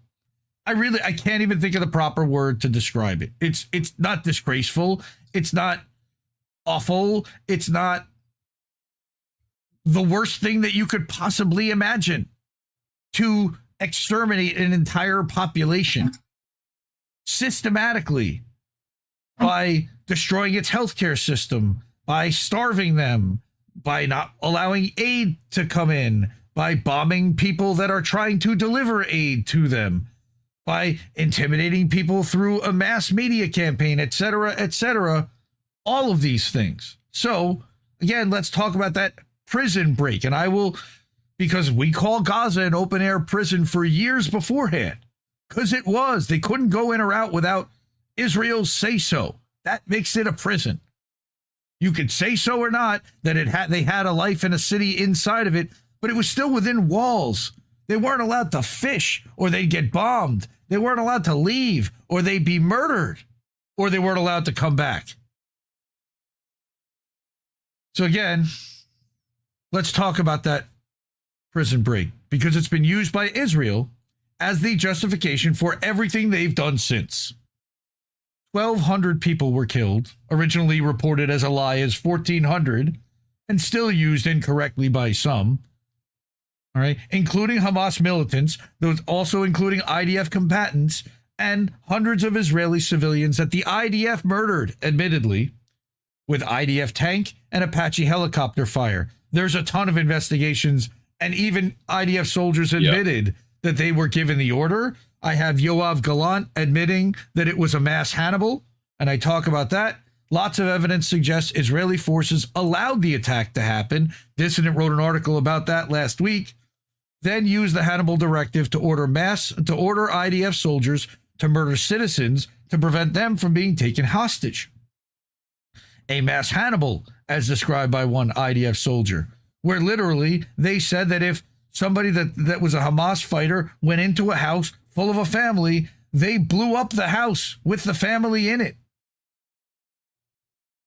I can't even think of the proper word to describe it. It's not disgraceful. It's not awful. It's not the worst thing that you could possibly imagine, to exterminate an entire population systematically by destroying its healthcare system, by starving them, by not allowing aid to come in, by bombing people that are trying to deliver aid to them, by intimidating people through a mass media campaign, etc., all of these things. So, again, let's talk about that prison break. And I will, because we call Gaza an open-air prison for years beforehand, because it was. They couldn't go in or out without Israel's say-so. That makes it a prison. You could say so or not that they had a life in a city inside of it, but it was still within walls. They weren't allowed to fish or they'd get bombed. They weren't allowed to leave or they'd be murdered, or they weren't allowed to come back. So again, let's talk about that prison break, because it's been used by Israel as the justification for everything they've done since. 1,200 people were killed, originally reported as a lie as 1,400, and still used incorrectly by some. All right, including Hamas militants, those also including IDF combatants, and hundreds of Israeli civilians that the IDF murdered, admittedly, with IDF tank and Apache helicopter fire. There's a ton of investigations, and even IDF soldiers admitted that they were given the order. I have Yoav Gallant admitting that it was a mass Hannibal, and I talk about that. Lots of evidence suggests Israeli forces allowed the attack to happen. Dissident wrote an article about that last week. Then used the Hannibal directive to order IDF soldiers to murder citizens to prevent them from being taken hostage. A mass Hannibal, as described by one IDF soldier, where literally they said that if somebody that was a Hamas fighter went into a house full of a family, they blew up the house with the family in it.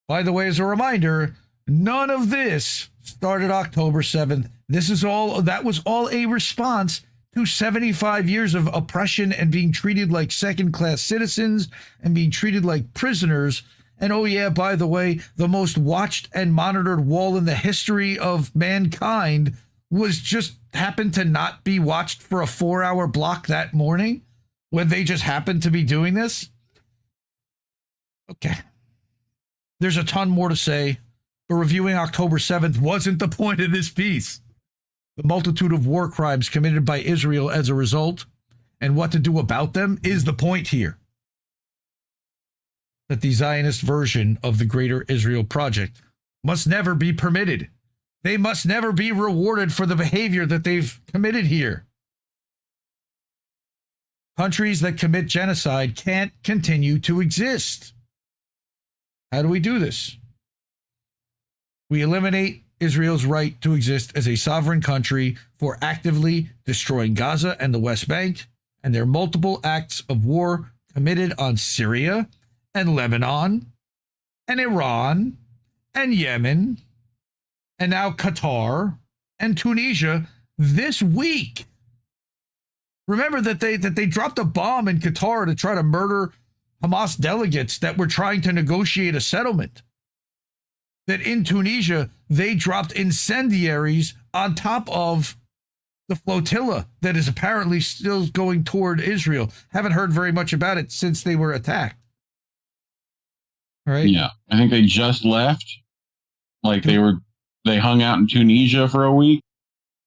By the way, as a reminder, none of this started October 7th. That was all a response to 75 years of oppression and being treated like second-class citizens and being treated like prisoners. And oh yeah, by the way, the most watched and monitored wall in the history of mankind was just happened to not be watched for a 4-hour block that morning when they just happened to be doing this. Okay. There's a ton more to say, but reviewing October 7th wasn't the point of this piece. The multitude of war crimes committed by Israel as a result, and what to do about them, is the point here. That the Zionist version of the Greater Israel Project must never be permitted. They must never be rewarded for the behavior that they've committed here. Countries that commit genocide can't continue to exist. How do we do this? We eliminate Israel's right to exist as a sovereign country for actively destroying Gaza and the West Bank and their multiple acts of war committed on Syria and Lebanon and Iran and Yemen and now Qatar and Tunisia this week. Remember that they dropped a bomb in Qatar to try to murder Hamas delegates that were trying to negotiate a settlement. That in Tunisia, they dropped incendiaries on top of the flotilla that is apparently still going toward Israel. Haven't heard very much about it since they were attacked. All right? Yeah, I think they just left. Like they hung out in Tunisia for a week.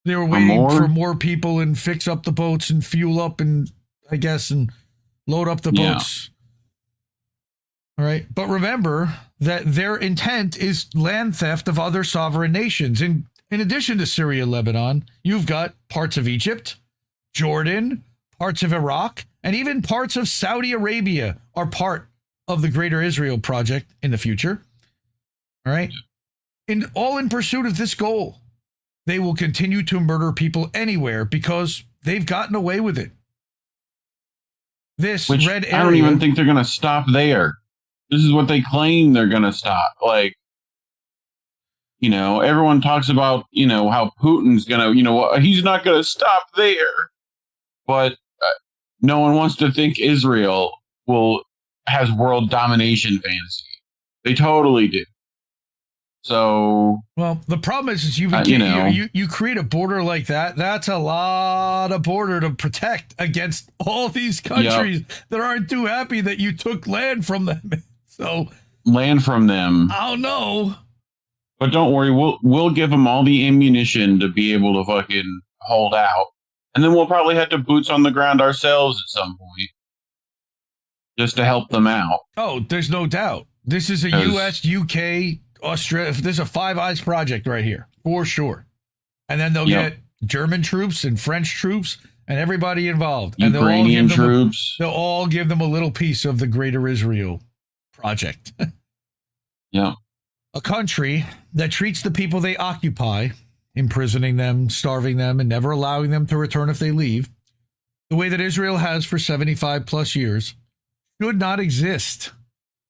They were waiting for more people and fix up the boats and fuel up and load up the boats. All right. But remember that their intent is land theft of other sovereign nations. In addition to Syria and Lebanon, you've got parts of Egypt, Jordan, parts of Iraq, and even parts of Saudi Arabia are part of the Greater Israel Project in the future. All right. All in pursuit of this goal. They will continue to murder people anywhere because they've gotten away with it. This red area. I don't even think they're going to stop there. This is what they claim they're going to stop. Like, everyone talks about, how Putin's going to, he's not going to stop there. But no one wants to think Israel has world domination fantasy. They totally do. So, well, the problem is you create a border like that. That's a lot of border to protect against all these countries that aren't too happy that you took land from them. So land from them. I don't know. But don't worry, we'll give them all the ammunition to be able to fucking hold out, and then we'll probably have to boots on the ground ourselves at some point, just to help them out. Oh, there's no doubt. This is a U.S., UK, Australia. This is a Five Eyes project right here, for sure. And then they'll get German troops and French troops and everybody involved. Ukrainian troops. They'll all give them a little piece of the Greater Israel project. Yeah. A country that treats the people they occupy, imprisoning them, starving them, and never allowing them to return if they leave, the way that Israel has for 75 plus years, should not exist,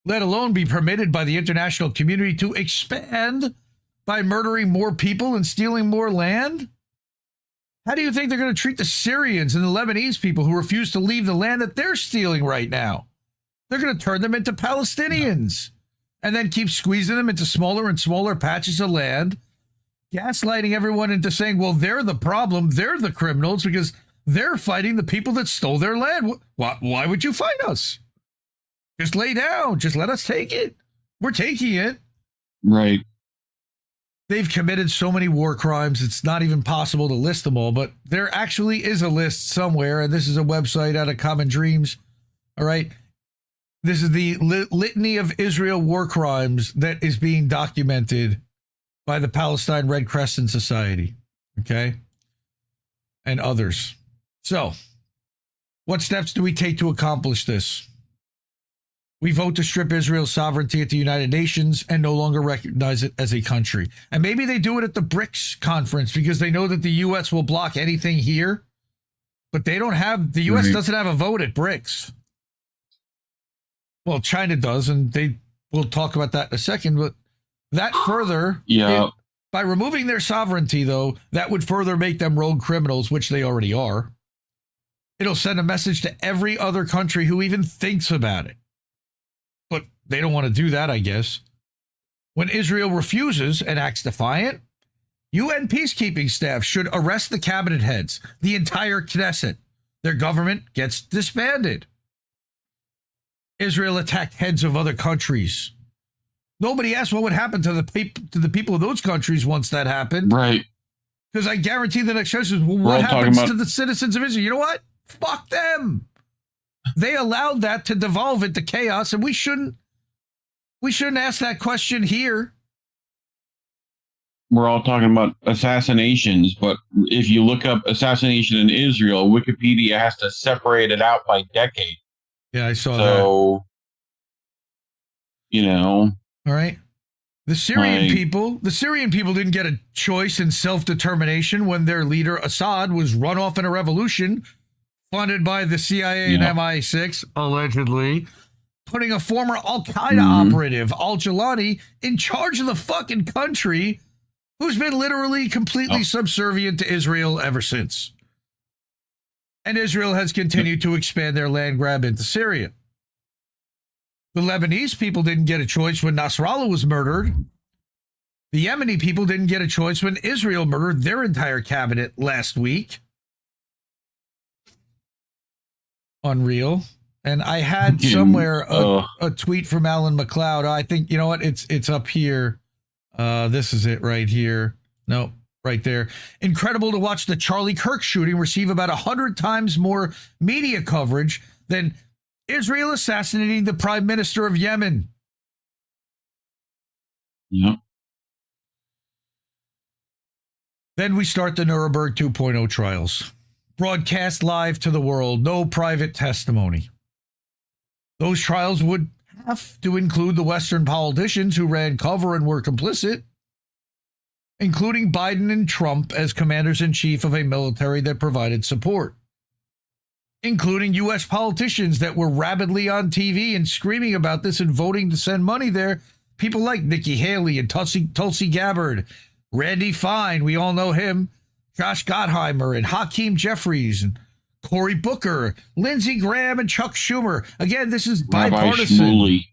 let alone be permitted by the international community to expand by murdering more people and stealing more land? How do you think they're going to treat the Syrians and the Lebanese people who refuse to leave the land that they're stealing right now? They're going to turn them into Palestinians and then keep squeezing them into smaller and smaller patches of land, gaslighting everyone into saying, well, they're the problem, they're the criminals because they're fighting the people that stole their land. Why would you fight us? Just lay down. Just let us take it. We're taking it. Right. They've committed so many war crimes, it's not even possible to list them all, but there actually is a list somewhere, and this is a website out of Common Dreams. All right. This is the litany of Israel war crimes that is being documented by the Palestine Red Crescent Society. Okay. And others. So, what steps do we take to accomplish this? We vote to strip Israel's sovereignty at the United Nations and no longer recognize it as a country. And maybe they do it at the BRICS conference because they know that the U.S. will block anything here. But they don't have, the U.S. doesn't have a vote at BRICS. Well, China does, and we'll talk about that in a second. But that further, by removing their sovereignty, though, that would further make them rogue criminals, which they already are. It'll send a message to every other country who even thinks about it. But they don't want to do that, I guess. When Israel refuses and acts defiant, UN peacekeeping staff should arrest the cabinet heads, the entire Knesset. Their government gets disbanded. Israel attacked heads of other countries. Nobody asked what would happen to the people of those countries once that happened. Right. Because I guarantee the next question is, well, what happens to the citizens of Israel? You know what? Fuck them. They allowed that to devolve into chaos, and we shouldn't ask that question here. We're all talking about assassinations, but if you look up assassination in Israel, Wikipedia has to separate it out by decade. Yeah, I saw that. So, all right. The Syrian people didn't get a choice in self-determination when their leader Assad was run off in a revolution funded by the CIA and MI6, allegedly, putting a former Al-Qaeda operative, Al-Jilani, in charge of the fucking country, who's been literally completely subservient to Israel ever since. And Israel has continued to expand their land grab into Syria. The Lebanese people didn't get a choice when Nasrallah was murdered. The Yemeni people didn't get a choice when Israel murdered their entire cabinet last week. Unreal. And I had somewhere a tweet from Alan McLeod. I think, you know what? It's up here. This is it right here. No, right there. Incredible to watch the Charlie Kirk shooting receive about 100 times more media coverage than Israel assassinating the Prime Minister of Yemen. Yep. Then we start the Nuremberg 2.0 trials. Broadcast live to the world, no private testimony. Those trials would have to include the Western politicians who ran cover and were complicit, including Biden and Trump as commanders-in-chief of a military that provided support, including U.S. politicians that were rabidly on TV and screaming about this and voting to send money there. People like Nikki Haley and Tulsi Gabbard, Randy Fine, we all know him, Josh Gottheimer, and Hakeem Jeffries, and Cory Booker, Lindsey Graham, and Chuck Schumer. Again, this is Rabbi bipartisan. Shmuley.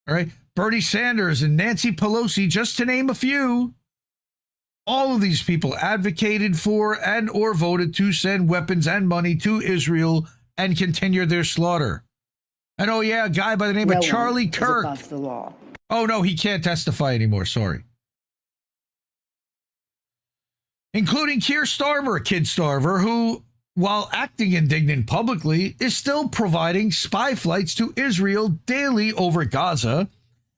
All right. Bernie Sanders and Nancy Pelosi, just to name a few. All of these people advocated for and or voted to send weapons and money to Israel and continue their slaughter. And oh yeah, a guy by the name of Charlie Kirk. Above the law. Oh no, he can't testify anymore. Sorry. Including Keir Starmer, Kid Starver, who, while acting indignant publicly, is still providing spy flights to Israel daily over Gaza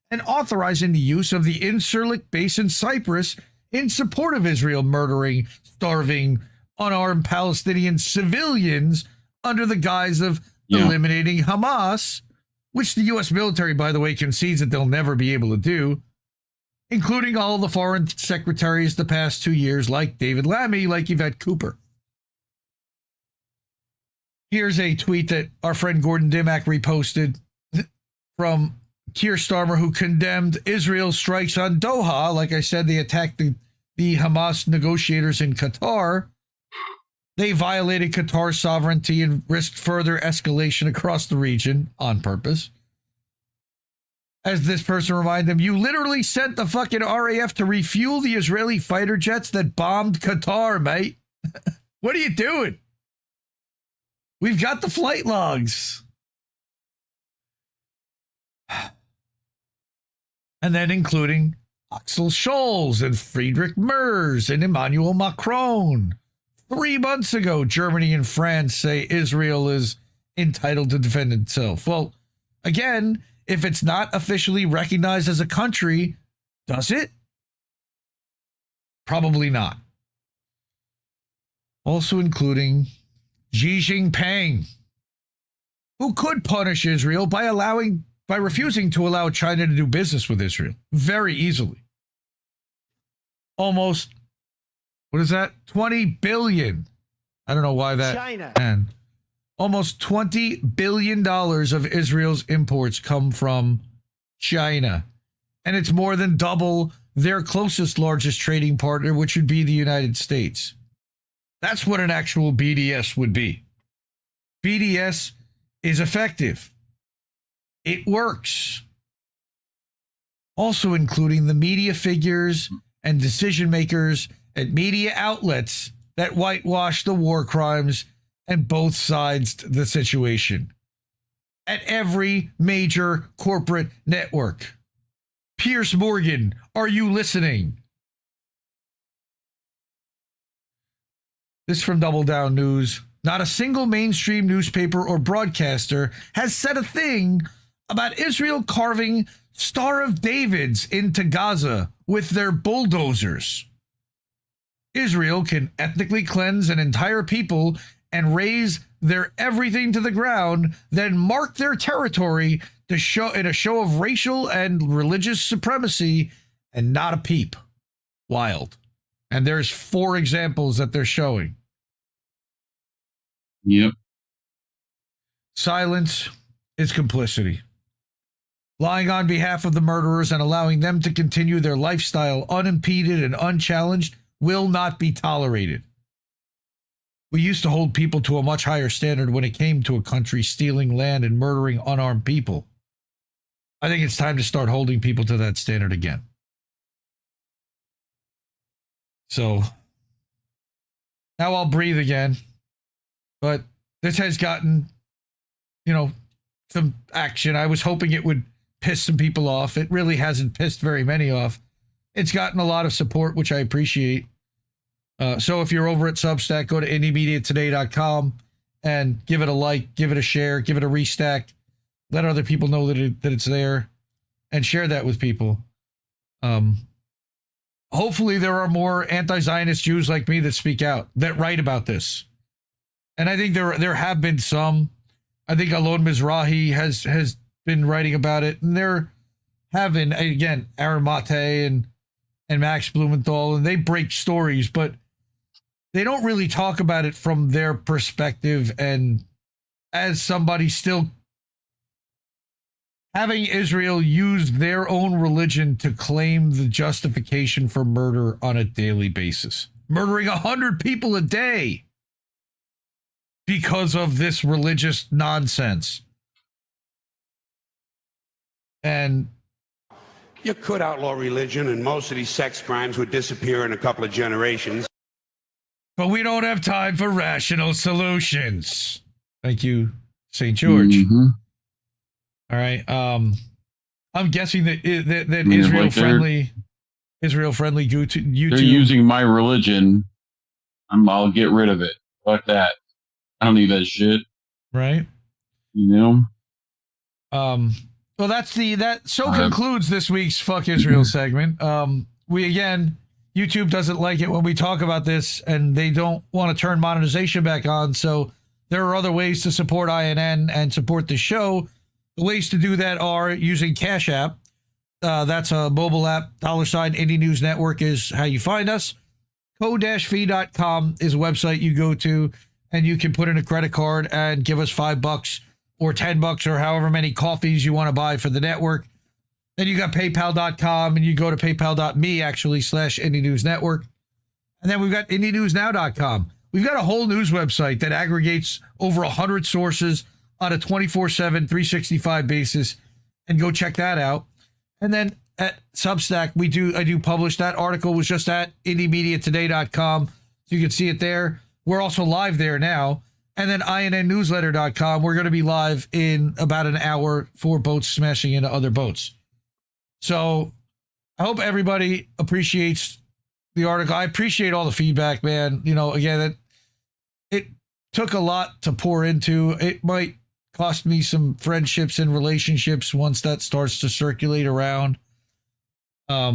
and authorizing the use of the Incirlik base in Cyprus in support of Israel murdering, starving, unarmed Palestinian civilians under the guise of eliminating Hamas, which the U.S. military, by the way, concedes that they'll never be able to do, including all the foreign secretaries the past 2 years, like David Lammy, like Yvette Cooper. Here's a tweet that our friend Gordon Dimmack reposted from Keir Starmer, who condemned Israel's strikes on Doha. Like I said, they attacked the Hamas negotiators in Qatar. They violated Qatar's sovereignty and risked further escalation across the region on purpose. As this person reminded them, you literally sent the fucking RAF to refuel the Israeli fighter jets that bombed Qatar, mate. What are you doing? We've got the flight logs. And then including Axel Scholz and Friedrich Merz and Emmanuel Macron. 3 months ago, Germany and France say Israel is entitled to defend itself. Well, again, if it's not officially recognized as a country, does it? Probably not. Also including Xi Jinping, who could punish Israel by refusing to allow China to do business with Israel very easily. Almost, what is that? 20 billion. I don't know why that. China. And almost $20 billion of Israel's imports come from China. And it's more than double their closest, largest trading partner, which would be the United States. That's what an actual BDS would be. BDS is effective. It works. Also including the media figures and decision makers at media outlets that whitewash the war crimes and both sides the situation. At every major corporate network. Piers Morgan, are you listening? This from Double Down News. Not a single mainstream newspaper or broadcaster has said a thing about Israel carving Star of Davids into Gaza with their bulldozers. Israel can ethnically cleanse an entire people and raise their everything to the ground, then mark their territory to show in a show of racial and religious supremacy, and not a peep. Wild. And there's 4 examples that they're showing. Yep. Silence is complicity. Lying on behalf of the murderers and allowing them to continue their lifestyle unimpeded and unchallenged will not be tolerated. We used to hold people to a much higher standard when it came to a country stealing land and murdering unarmed people. I think it's time to start holding people to that standard again. So, now I'll breathe again. But this has gotten, some action. I was hoping it would piss some people off. It really hasn't pissed very many off. It's gotten a lot of support, which I appreciate. So if you're over at Substack, go to indiemediatoday.com and give it a like, give it a share, give it a restack. Let other people know that it's there, and share that with people. Hopefully there are more anti-Zionist Jews like me that speak out, that write about this. And I think there have been some. I think Alon Mizrahi has been writing about it, and there have been, again, Aaron Mate and Max Blumenthal, and they break stories, but they don't really talk about it from their perspective, and as somebody still having Israel use their own religion to claim the justification for murder on a daily basis. Murdering 100 people a day. because of this religious nonsense. And you could outlaw religion and most of these sex crimes would disappear in a couple of generations. But we don't have time for rational solutions. Thank you, St. George. Mm-hmm. All right. I'm guessing that Israel-friendly YouTube. They're using my religion. I'll get rid of it. Fuck that. I don't need that shit. Right. You know. Well, concludes this week's Fuck Israel segment. YouTube doesn't like it when we talk about this, and they don't want to turn monetization back on. So there are other ways to support INN and support the show. The ways to do that are using Cash App. That's a mobile app. $ Indie News Network is how you find us. co-fee.com is a website you go to, and you can put in a credit card and give us $5 or $10 or however many coffees you want to buy for the network. Then you got paypal.com, and you go to paypal.me /Indie News Network. And then we've got IndieNewsNow.com. We've got a whole news website that aggregates over 100 sources on a 24/7, 365 basis, and go check that out. And then at Substack, I do publish. That article was just at IndieMediaToday.com, so you can see it there. We're also live there now. And then INNNewsletter.com, we're going to be live in about an hour for boats smashing into other boats. So I hope everybody appreciates the article. I appreciate all the feedback, man. You know, again, it took a lot to pour into. It might cost me some friendships and relationships once that starts to circulate around. But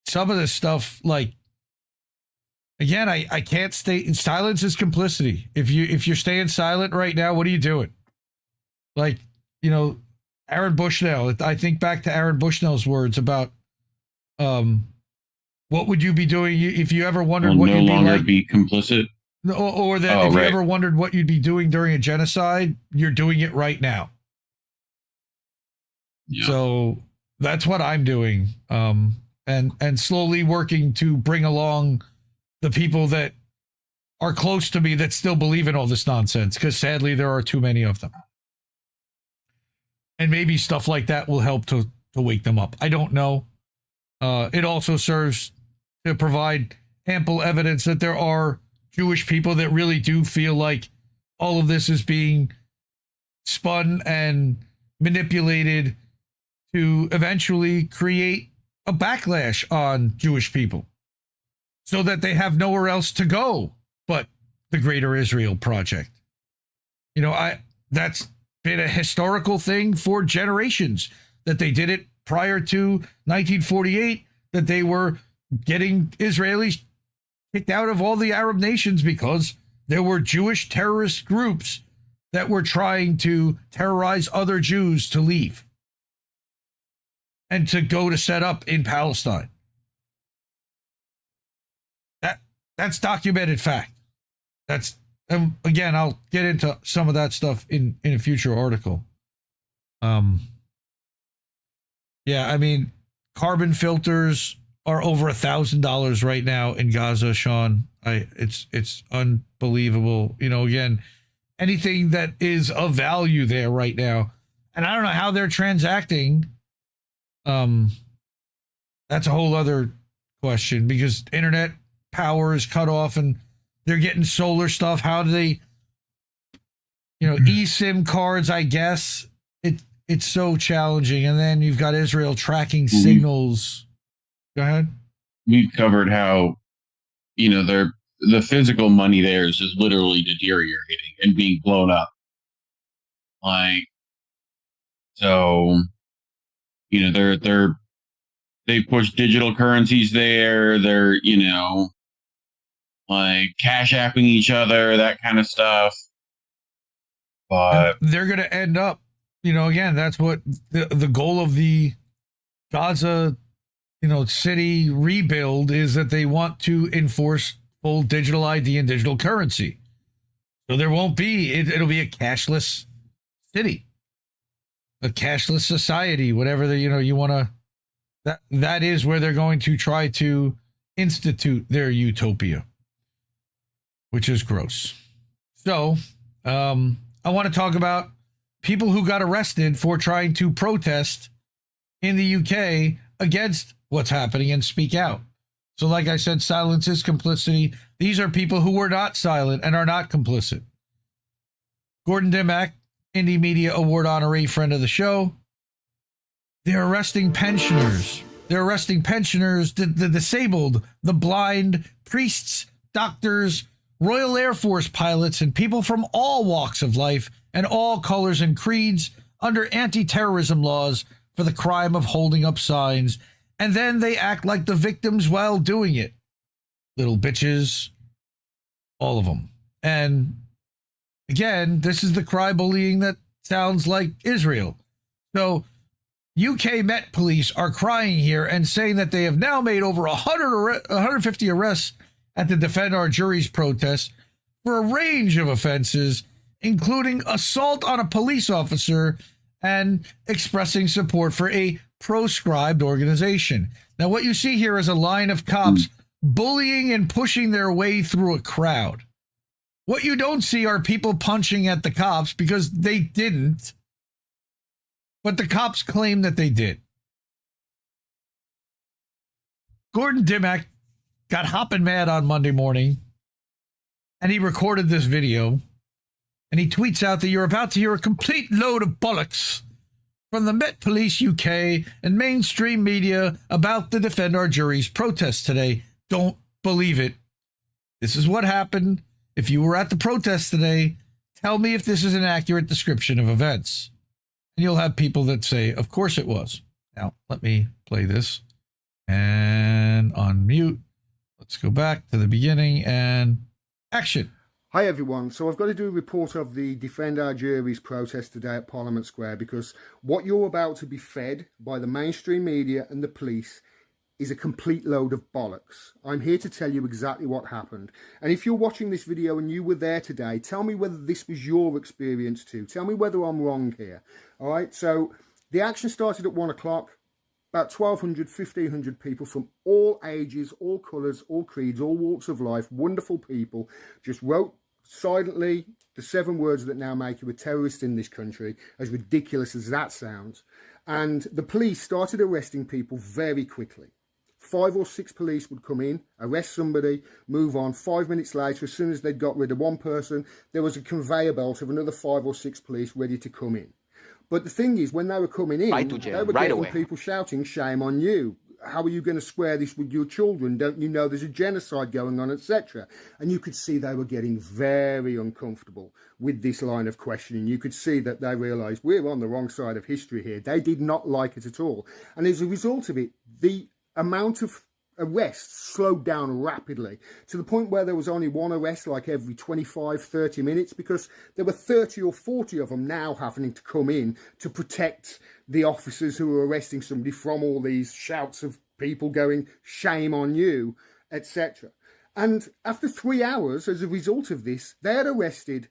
some of this stuff, like, again, I can't stay. Silence is complicity. If you're staying silent right now, what are you doing? Like, you know, Aaron Bushnell. I think back to Aaron Bushnell's words about, what would you be doing if you ever wondered what you'd be like? Be complicit. Or that you ever wondered what you'd be doing during a genocide, you're doing it right now. Yeah. So that's what I'm doing. And slowly working to bring along the people that are close to me that still believe in all this nonsense, because sadly there are too many of them. And maybe stuff like that will help to wake them up. I don't know. It also serves to provide ample evidence that there are Jewish people that really do feel like all of this is being spun and manipulated to eventually create a backlash on Jewish people so that they have nowhere else to go but the Greater Israel Project. You know, that's been a historical thing for generations, that they did it prior to 1948, that they were getting Israelis kicked out of all the Arab nations because there were Jewish terrorist groups that were trying to terrorize other Jews to leave and to go to set up in Palestine. That's documented fact. That's, again, I'll get into some of that stuff in a future article. Yeah, I mean, carbon filters are over $1,000 right now in Gaza, Sean. It's unbelievable. You know, again, anything that is of value there right now, and I don't know how they're transacting. That's a whole other question, because internet power is cut off and they're getting solar stuff. How do they, you know, eSIM cards, I guess. It's so challenging. And then you've got Israel tracking signals. Go ahead. We covered how, you know, the physical money there is just literally deteriorating and being blown up. Like, so, you know, they push digital currencies there. They're, you know, like cash apping each other, that kind of stuff. But and they're going to end up, you know, again, that's what the goal of the Gaza, you know, city rebuild is, that they want to enforce full digital ID and digital currency. So there won't be, it'll be a cashless city, a cashless society, whatever you know, you want to, that is where they're going to try to institute their utopia. which is gross. So I want to talk about people who got arrested for trying to protest in the UK against what's happening and speak out. So like I said, silence is complicity. These are people who were not silent and are not complicit. Gordon Dimmack, Indie Media Award honoree, friend of the show. They're arresting pensioners. They're arresting pensioners, the disabled, the blind, priests, doctors, Royal Air Force pilots, and people from all walks of life and all colors and creeds under anti-terrorism laws for the crime of holding up signs. And then they act like the victims while doing it. Little bitches, all of them. And again, this is the cry bullying that sounds like Israel. So UK Met Police are crying here and saying that they have now made over 150 arrests at the Defend Our Juries protest for a range of offenses, including assault on a police officer and expressing support for a proscribed organization. Now, what you see here is a line of cops bullying and pushing their way through a crowd. What you don't see are people punching at the cops because they didn't, but the cops claim that they did. Gordon Dimmack got hopping mad on Monday morning, and he recorded this video, and he tweets out that you're about to hear a complete load of bollocks from the Met Police UK and mainstream media about the Defend Our Juries protest today. Don't believe it. This is what happened. If you were at the protest today, tell me if this is an accurate description of events. And you'll have people that say, of course it was. Now, let me play this and unmute. Let's go back to the beginning and action. Hi everyone, so I've got to do a report of the Defend Our Juries protest today at Parliament Square, because what you're about to be fed by the mainstream media and the police is a complete load of bollocks. I'm here to tell you exactly what happened. And if you're watching this video and you were there today, tell me whether this was your experience too. Tell me whether I'm wrong here. All right, so the action started at 1 o'clock. About 1,200, 1,500 people from all ages, all colours, all creeds, all walks of life, wonderful people, just wrote silently the 7 words that now make you a terrorist in this country, as ridiculous as that sounds. And the police started arresting people very quickly. 5 or 6 police would come in, arrest somebody, move on. 5 minutes later, as soon as they'd got rid of one person, there was a conveyor belt of another 5 or 6 police ready to come in. But the thing is, when they were coming in, they were getting people shouting, shame on you. How are you going to square this with your children? Don't you know there's a genocide going on, etc.? And you could see they were getting very uncomfortable with this line of questioning. You could see that they realised we're on the wrong side of history here. They did not like it at all. And as a result of it, the amount of arrests slowed down rapidly, to the point where there was only one arrest like every 25, 30 minutes, because there were 30 or 40 of them now having to come in to protect the officers who were arresting somebody from all these shouts of people going, shame on you, etc. And after 3 hours, as a result of this, they had arrested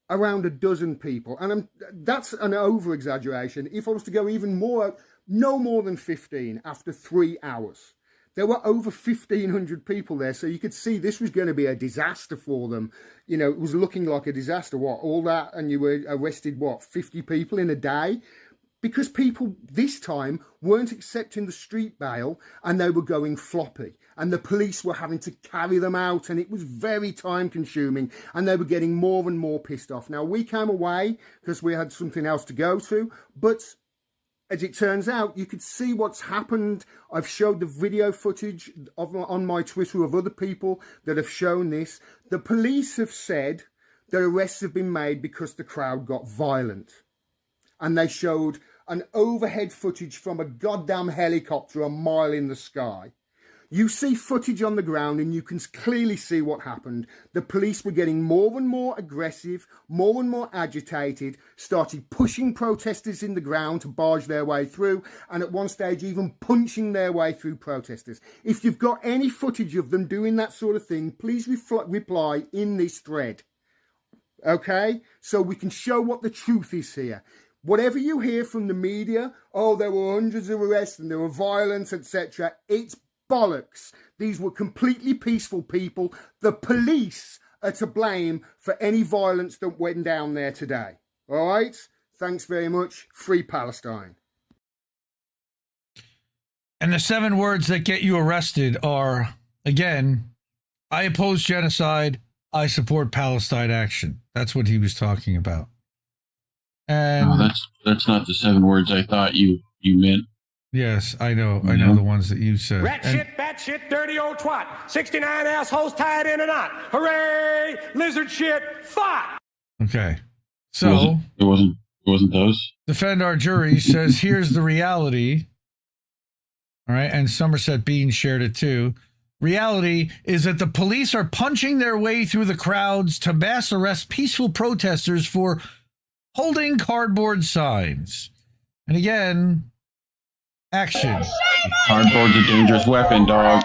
around a dozen people. And that's an over-exaggeration. If I was to go even more, no more than 15 after 3 hours. There were over 1,500 people there, so you could see this was going to be a disaster for them. You know, it was looking like a disaster. What, all that, and you were arrested, what, 50 people in a day? Because people this time weren't accepting the street bail, and they were going floppy. And the police were having to carry them out, and it was very time-consuming, and they were getting more and more pissed off. Now, we came away because we had something else to go to, but as it turns out, you could see what's happened. I've showed the video footage on my Twitter of other people that have shown this. The police have said that arrests have been made because the crowd got violent. And they showed an overhead footage from a goddamn helicopter a mile in the sky. You see footage on the ground and you can clearly see what happened. The police were getting more and more aggressive, more and more agitated, started pushing protesters in the ground to barge their way through, and at one stage even punching their way through protesters. If you've got any footage of them doing that sort of thing, please reply in this thread. Okay? So we can show what the truth is here. Whatever you hear from the media, oh, there were hundreds of arrests and there were violence, etc., it's bollocks. These were completely peaceful people. The police are to blame for any violence that went down there today. All right? Thanks very much. Free Palestine. And the 7 words that get you arrested are, again, I oppose genocide. I support Palestine action. That's what he was talking about. And no, that's not the 7 words I thought you meant. Yes, I know. I know the ones that you said. Rat shit, bat shit, dirty old twat. 69 assholes tied in a knot. Hooray! Lizard shit, fuck! Okay. So it wasn't those. Defend Our Jury says, here's the reality. All right. And Somerset Bean shared it too. Reality is that the police are punching their way through the crowds to mass arrest peaceful protesters for holding cardboard signs. And again, action. Cardboard's a dangerous weapon, dog.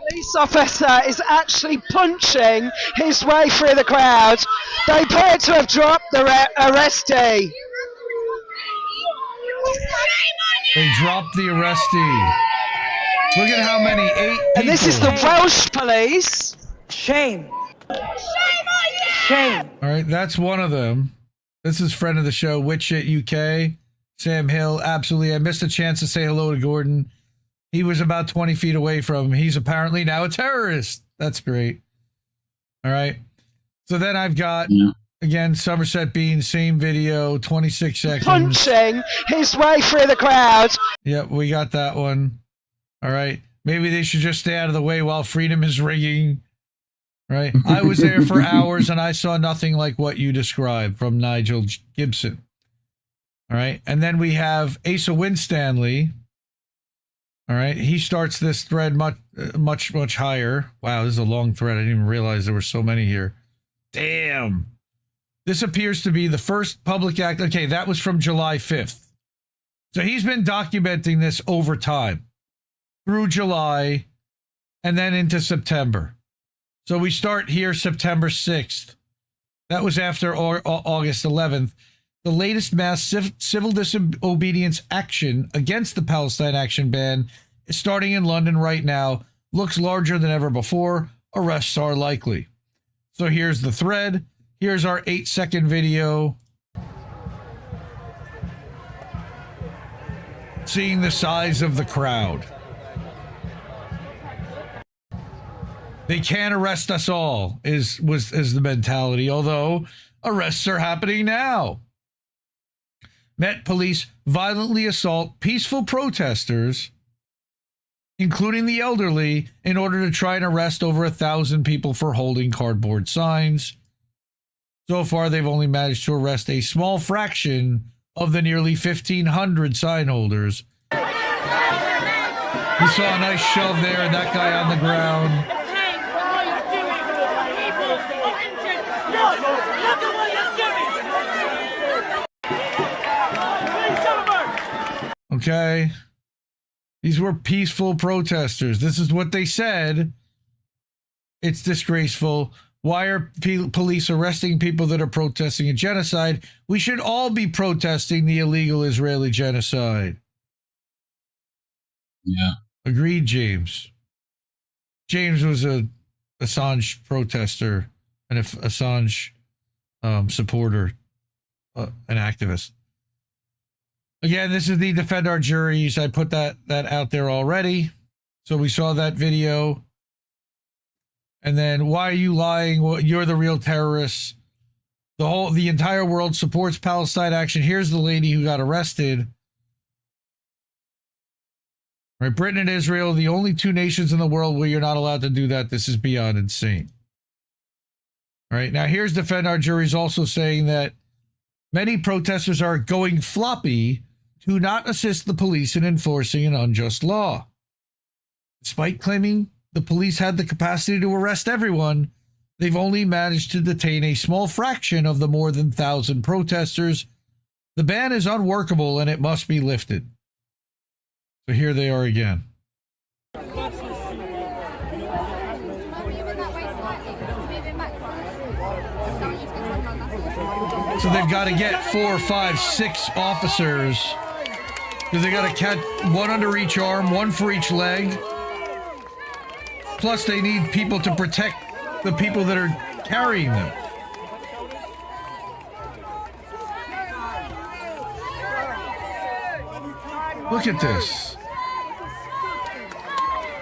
Police officer is actually punching his way through the crowd. They appear to have dropped the arrestee. They dropped the arrestee. Look at how many, 8 people. And this is the Welsh police. Shame. Shame. All right, that's one of them. This is friend of the show, Bitchute UK, Sam Hill. Absolutely. I missed a chance to say hello to Gordon. He was about 20 feet away from him. He's apparently now a terrorist. That's great. All right. So then I've got, again, Somerset Bean, same video, 26 seconds. Punching his way through the crowd. Yep, we got that one. All right. Maybe they should just stay out of the way while freedom is ringing. Right. I was there for hours and I saw nothing like what you described, from Nigel Gibson. All right. And then we have Asa Winstanley. All right. He starts this thread much higher. Wow, this is a long thread. I didn't even realize there were so many here. Damn. This appears to be the first public act. Okay, that was from July 5th. So he's been documenting this over time through July and then into September. So we start here September 6th. That was after August 11th. The latest mass civil disobedience action against the Palestine action ban is starting in London right now. Looks larger than ever before. Arrests are likely. So here's the thread. Here's our 8-second video. Seeing the size of the crowd. They can't arrest us all, is the mentality, although arrests are happening now. Met Police violently assault peaceful protesters, including the elderly, in order to try and arrest over 1,000 people for holding cardboard signs. So far, they've only managed to arrest a small fraction of the nearly 1,500 sign holders. You saw a nice shove there and that guy on the ground. Okay. These were peaceful protesters. This is what they said. It's disgraceful. Why are police arresting people that are protesting a genocide? We should all be protesting the illegal Israeli genocide. Yeah. Agreed, James. James was a Assange protester and an Assange supporter, an activist. Again, this is the Defend Our Juries. I put that out there already. So we saw that video. And then, why are you lying? Well, you're the real terrorists. The entire world supports Palestine action. Here's the lady who got arrested. Right, Britain and Israel, the only 2 nations in the world where you're not allowed to do that. This is beyond insane. All right, now here's Defend Our Juries also saying that many protesters are going floppy to not assist the police in enforcing an unjust law. Despite claiming the police had the capacity to arrest everyone, they've only managed to detain a small fraction of the more than 1,000 protesters. The ban is unworkable and it must be lifted. So here they are again. So they've got to get 4, 5, 6 officers, because they got to catch 1 under each arm, 1 for each leg. Plus, they need people to protect the people that are carrying them. Look at this.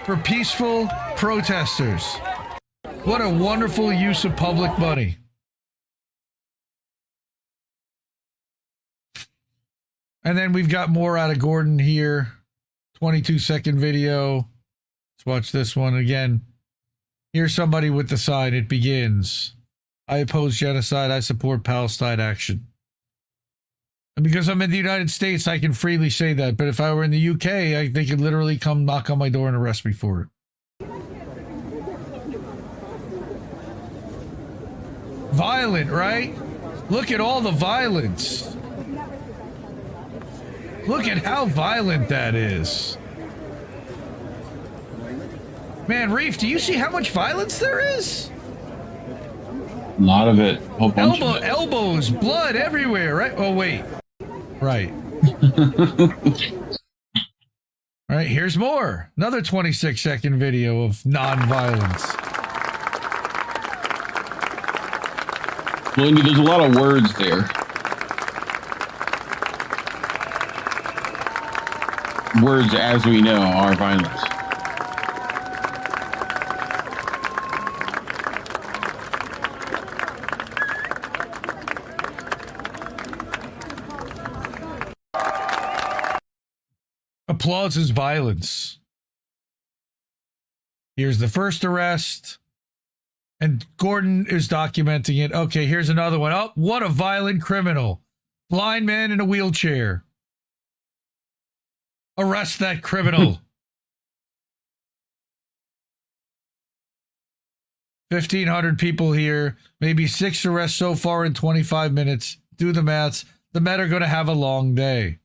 For peaceful protesters. What a wonderful use of public money. And then we've got more out of Gordon here. 22-second video. Let's watch this one again. Here's somebody with the sign. It begins. I oppose genocide. I support Palestine action. And because I'm in the United States, I can freely say that. But if I were in the UK, they could literally come knock on my door and arrest me for it. Violent, right? Look at all the violence. Look at how violent that is. Man, Reef, do you see how much violence there is? A lot of it. Whole bunch of it. Elbows, blood everywhere, right? Oh, wait. Right. All right, here's more. Another 26-second video of non-violence. Well, there's a lot of words there. Words, as we know, are violence. Applauds is violence. Here's the first arrest. And Gordon is documenting it. Okay, here's another one. Oh, what a violent criminal. Blind man in a wheelchair. Arrest that criminal. 1,500 people here. Maybe 6 arrests so far in 25 minutes. Do the maths. The Met are going to have a long day.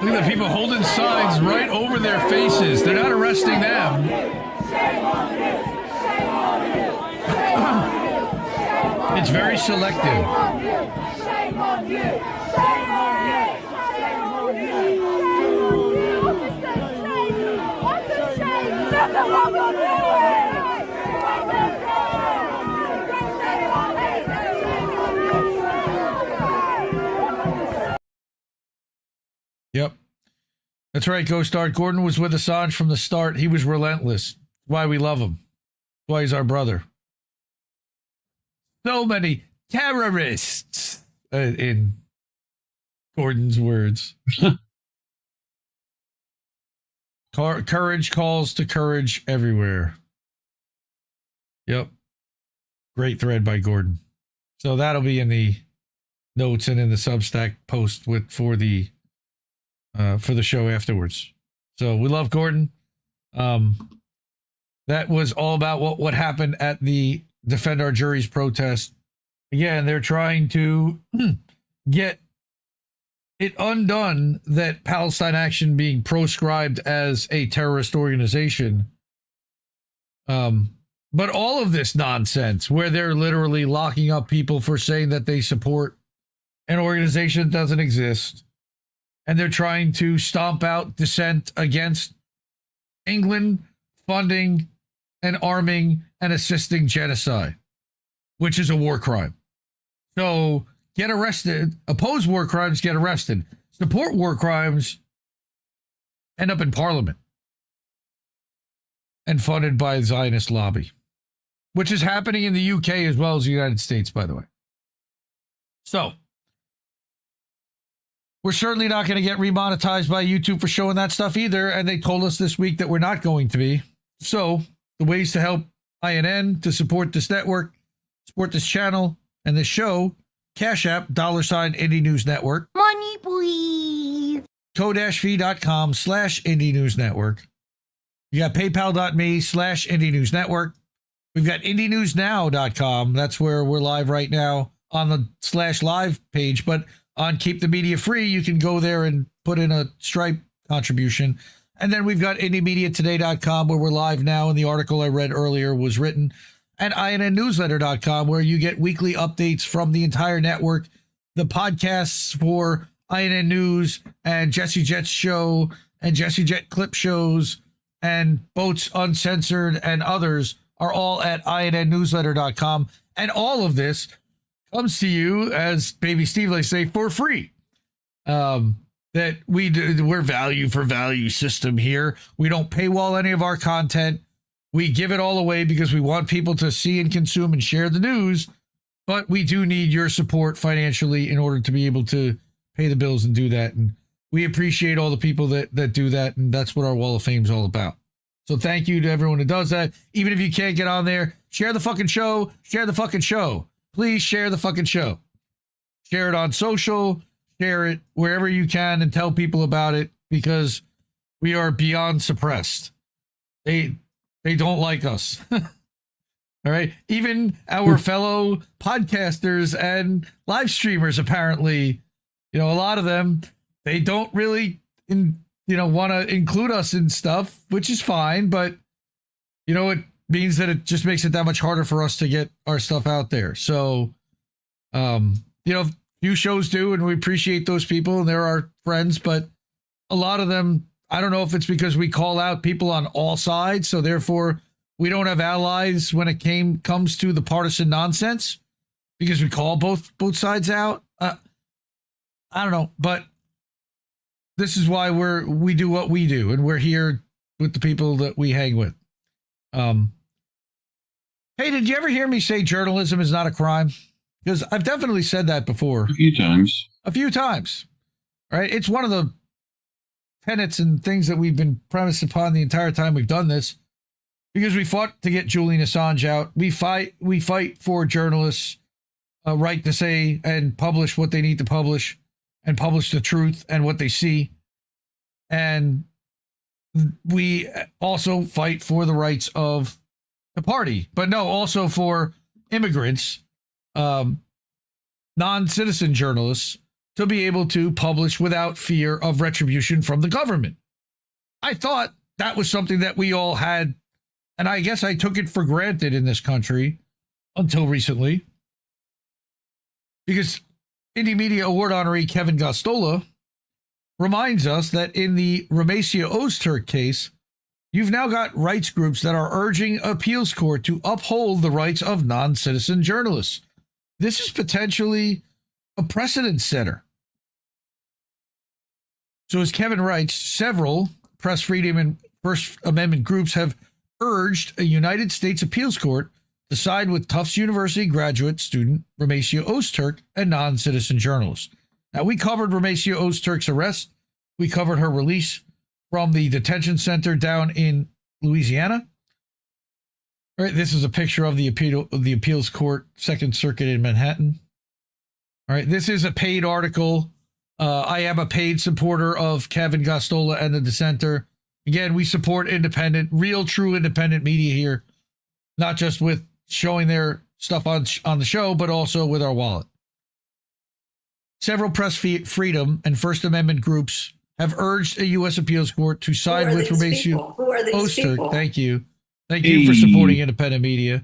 Look at the people holding signs right over their faces. They're not arresting them. It's very selective. Yep. That's right, Ghost Art. Gordon was with Assange from the start. He was relentless. Why we love him. Why he's our brother. So many terrorists, in Gordon's words. Courage calls to courage everywhere. Yep. Great thread by Gordon. So that'll be in the notes and in the Substack post for the show afterwards. So we love Gordon. That was all about what happened at the Defend Our Juries protest. Again, they're trying to get it undone that Palestine Action being proscribed as a terrorist organization. But all of this nonsense where they're literally locking up people for saying that they support an organization that doesn't exist. And they're trying to stomp out dissent against England funding and arming and assisting genocide, which is a war crime. So get arrested, oppose war crimes, get arrested, support war crimes, end up in parliament and funded by the Zionist lobby, which is happening in the UK as well as the United States, by the way. So we're certainly not going to get remonetized by YouTube for showing that stuff either. And they told us this week that we're not going to be. So the ways to help INN, to support this network, support this channel and this show, Cash App, $ Indie News Network. Money, please. Ko-fi.com/Indie News Network. You got paypal.me/Indie News Network. We've got IndieNewsNow.com. That's where we're live right now on the /live page. But on Keep the Media Free, you can go there and put in a Stripe contribution. And then we've got IndieMediaToday.com, where we're live now, and the article I read earlier was written. And INNNewsletter.com, where you get weekly updates from the entire network, the podcasts for INN News and Jesse Jett's show and Jesse Jett clip shows and Boats Uncensored and others are all at INNNewsletter.com. And all of this comes to you, as Baby Steve likes to say, for free. That we're value for value system here. We don't paywall any of our content. We give it all away because we want people to see and consume and share the news. But we do need your support financially in order to be able to pay the bills and do that. And we appreciate all the people that do that. And that's what our Wall of Fame is all about. So thank you to everyone who does that. Even if you can't get on there, share the fucking show. Share the fucking show. Please share the fucking show. Share it on social. Share it wherever you can and tell people about it, because we are beyond suppressed. They don't like us. All right. Even our fellow podcasters and live streamers, apparently, a lot of them, they don't really, want to include us in stuff, which is fine. But, it means that it just makes it that much harder for us to get our stuff out there. So, few shows do, and we appreciate those people, and they're our friends. But a lot of them, I don't know if it's because we call out people on all sides, so therefore we don't have allies when it comes to the partisan nonsense, because we call both sides out. I don't know, but this is why we do what we do, and we're here with the people that we hang with. Hey, did you ever hear me say journalism is not a crime? Because I've definitely said that before. A few times. Right? It's one of the tenets and things that we've been premised upon the entire time we've done this, because we fought to get Julian Assange out. We fight for journalists' right to say and publish what they need to publish and publish the truth and what they see. And we also fight for the rights of the party, but also for immigrants, non-citizen journalists, to be able to publish without fear of retribution from the government. I thought that was something that we all had, and I guess I took it for granted in this country until recently, because Indie Media Award honoree Kevin Gosztola reminds us that in the Ramacia Ozturk case, you've now got rights groups that are urging appeals court to uphold the rights of non-citizen journalists. This is potentially a precedent setter. So as Kevin writes, several press freedom and First Amendment groups have urged a United States appeals court to side with Tufts University graduate student Ramacia Ozturk and non-citizen journalists. Now, we covered Ramacia Ozturk's arrest. We covered her release from the detention center down in Louisiana. All right, this is a picture of the appeals court, Second Circuit in Manhattan. All right, this is a paid article. I am a paid supporter of Kevin Gosztola and the dissenter. Again, we support independent, real, true independent media here, not just with showing their stuff on the show, but also with our wallet. Several press freedom and First Amendment groups have urged a U.S. appeals court to side with Ramacia Ozturk. Thank you. Thank you for supporting independent media.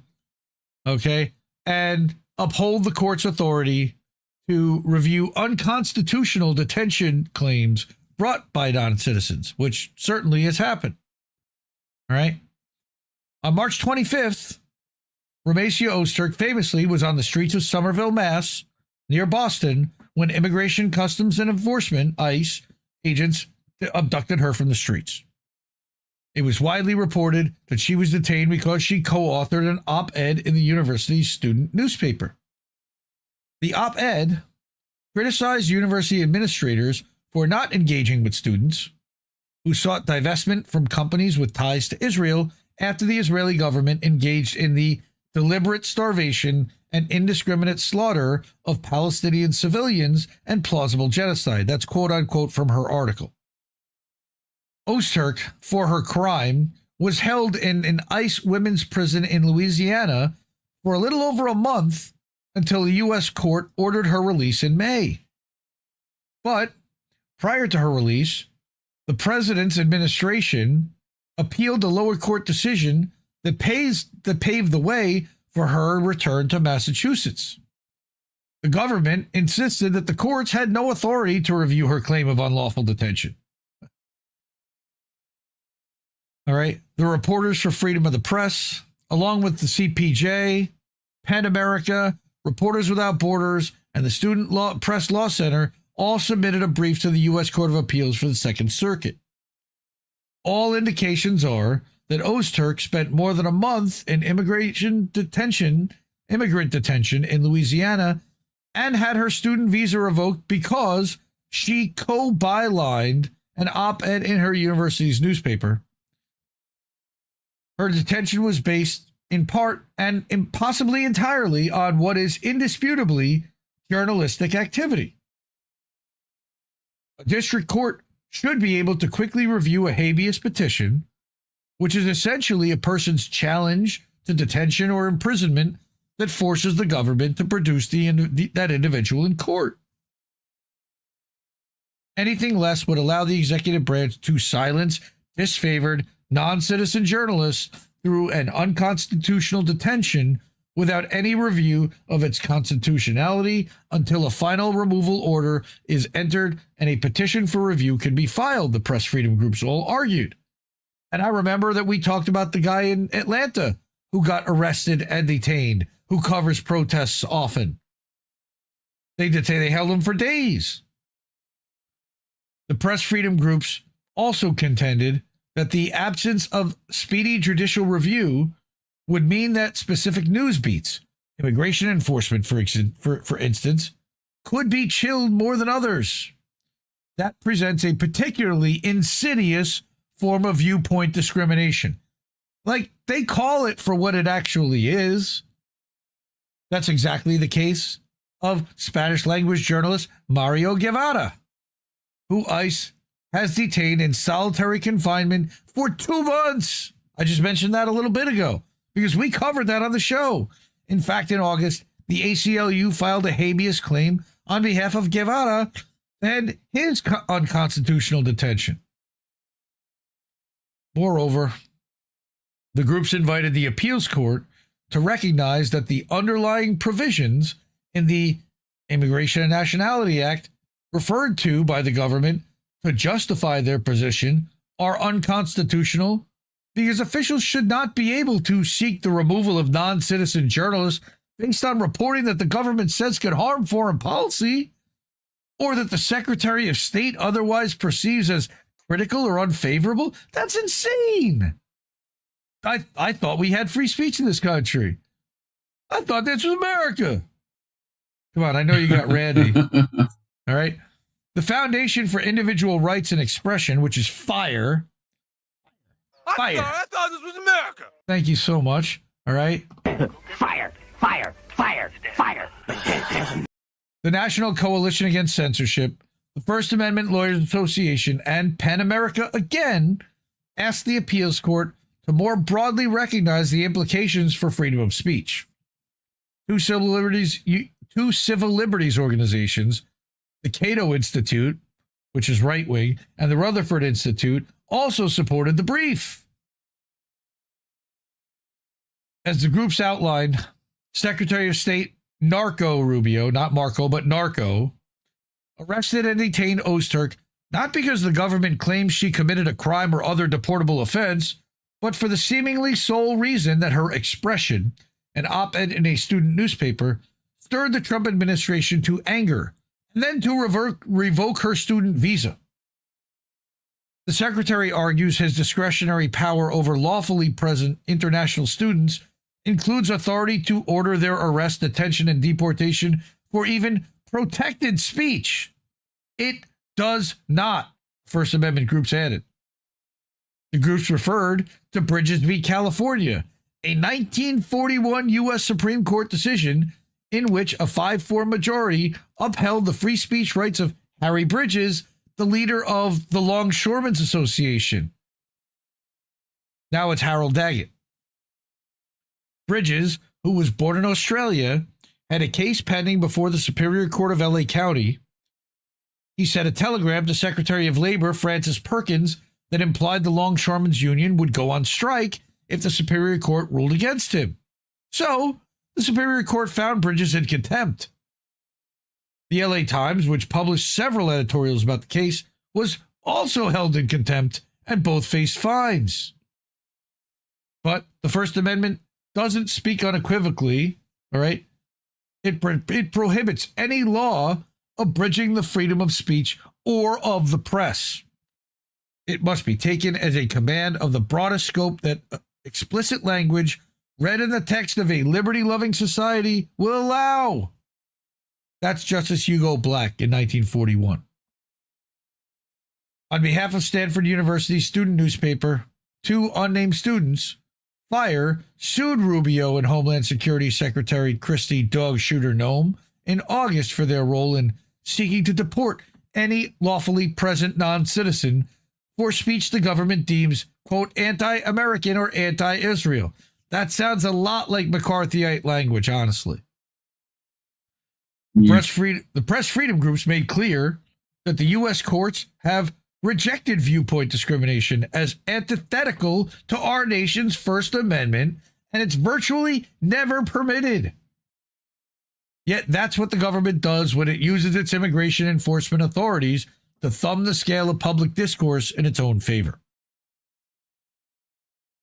Okay. And uphold the court's authority to review unconstitutional detention claims brought by non-citizens, which certainly has happened. All right. On March 25th, Ramacia Ozturk famously was on the streets of Somerville, Mass, near Boston, when Immigration, Customs, and Enforcement, ICE, agents abducted her from the streets. It was widely reported that she was detained because she co-authored an op-ed in the university's student newspaper. The op-ed criticized university administrators for not engaging with students who sought divestment from companies with ties to Israel after the Israeli government engaged in the deliberate starvation and indiscriminate slaughter of Palestinian civilians and plausible genocide. That's quote unquote from her article. Ozturk, for her crime, was held in an ICE women's prison in Louisiana for a little over a month until a U.S. court ordered her release in May. But prior to her release, the president's administration appealed the lower court decision that paved the way for her return to Massachusetts. The government insisted that the courts had no authority to review her claim of unlawful detention. All right. The Reporters for Freedom of the Press, along with the CPJ, PEN America, Reporters Without Borders, and the Student Press Law Center all submitted a brief to the U.S. Court of Appeals for the Second Circuit. All indications are that Ozturk spent more than a month in immigrant detention in Louisiana and had her student visa revoked because she co-bylined an op-ed in her university's newspaper. Her detention was based in part and possibly entirely on what is indisputably journalistic activity. A district court should be able to quickly review a habeas petition, which is essentially a person's challenge to detention or imprisonment that forces the government to produce that individual in court. Anything less would allow the executive branch to silence disfavored non-citizen journalists through an unconstitutional detention without any review of its constitutionality until a final removal order is entered and a petition for review can be filed, the press freedom groups all argued. And I remember that we talked about the guy in Atlanta who got arrested and detained, who covers protests often. They held him for days. The press freedom groups also contended that the absence of speedy judicial review would mean that specific news beats, immigration enforcement, for instance, could be chilled more than others. That presents a particularly insidious form of viewpoint discrimination. Like, they call it for what it actually is. That's exactly the case of Spanish language journalist Mario Guevara, who ICE has detained in solitary confinement for 2 months. I just mentioned that a little bit ago because we covered that on the show. In fact, in August, the ACLU filed a habeas claim on behalf of Guevara and his unconstitutional detention. Moreover, the groups invited the appeals court to recognize that the underlying provisions in the Immigration and Nationality Act referred to by the government to justify their position are unconstitutional because officials should not be able to seek the removal of non-citizen journalists based on reporting that the government says could harm foreign policy or that the Secretary of State otherwise perceives as critical or unfavorable. That's insane. I thought we had free speech in this country. I thought this was America. Come on, I know you got Randy. All right. The Foundation for Individual Rights and Expression, which is FIRE. I thought this was America. Thank you so much. All right. Fire, fire, fire, fire. The National Coalition Against Censorship, the First Amendment Lawyers Association, and PEN America again asked the appeals court to more broadly recognize the implications for freedom of speech. Two civil liberties organizations, the Cato Institute, which is right-wing, and the Rutherford Institute, also supported the brief. As the groups outlined, Secretary of State Narco Rubio, not Marco, but Narco, arrested and detained Ozturk not because the government claims she committed a crime or other deportable offense, but for the seemingly sole reason that her expression, an op-ed in a student newspaper, stirred the Trump administration to anger and then to revoke her student visa. The secretary argues his discretionary power over lawfully present international students includes authority to order their arrest, detention, and deportation for even protected speech. It does not, First Amendment groups added. The groups referred to Bridges v. California, a 1941 U.S. Supreme Court decision in which a 5-4 majority upheld the free speech rights of Harry Bridges, the leader of the Longshoremen's Association. Now it's Harold Daggett. Bridges, who was born in Australia, had a case pending before the Superior Court of LA County. He sent a telegram to Secretary of Labor Francis Perkins that implied the Longshoremen's Union would go on strike if the Superior Court ruled against him. So, the Superior Court found Bridges in contempt. The LA Times, which published several editorials about the case, was also held in contempt, and both faced fines. But the First Amendment doesn't speak unequivocally, all right? It prohibits any law abridging the freedom of speech or of the press. It must be taken as a command of the broadest scope that explicit language read in the text of a liberty-loving society will allow. That's Justice Hugo Black in 1941. On behalf of Stanford University's student newspaper, 2 unnamed students, Fire, sued Rubio and Homeland Security Secretary Christie Dog Shooter Nome in August for their role in seeking to deport any lawfully present non-citizen for speech the government deems, quote, anti-American or anti-Israel. That sounds a lot like McCarthyite language, honestly. The press freedom groups made clear that the U.S. courts have rejected viewpoint discrimination as antithetical to our nation's First Amendment, and it's virtually never permitted. Yet that's what the government does when it uses its immigration enforcement authorities to thumb the scale of public discourse in its own favor.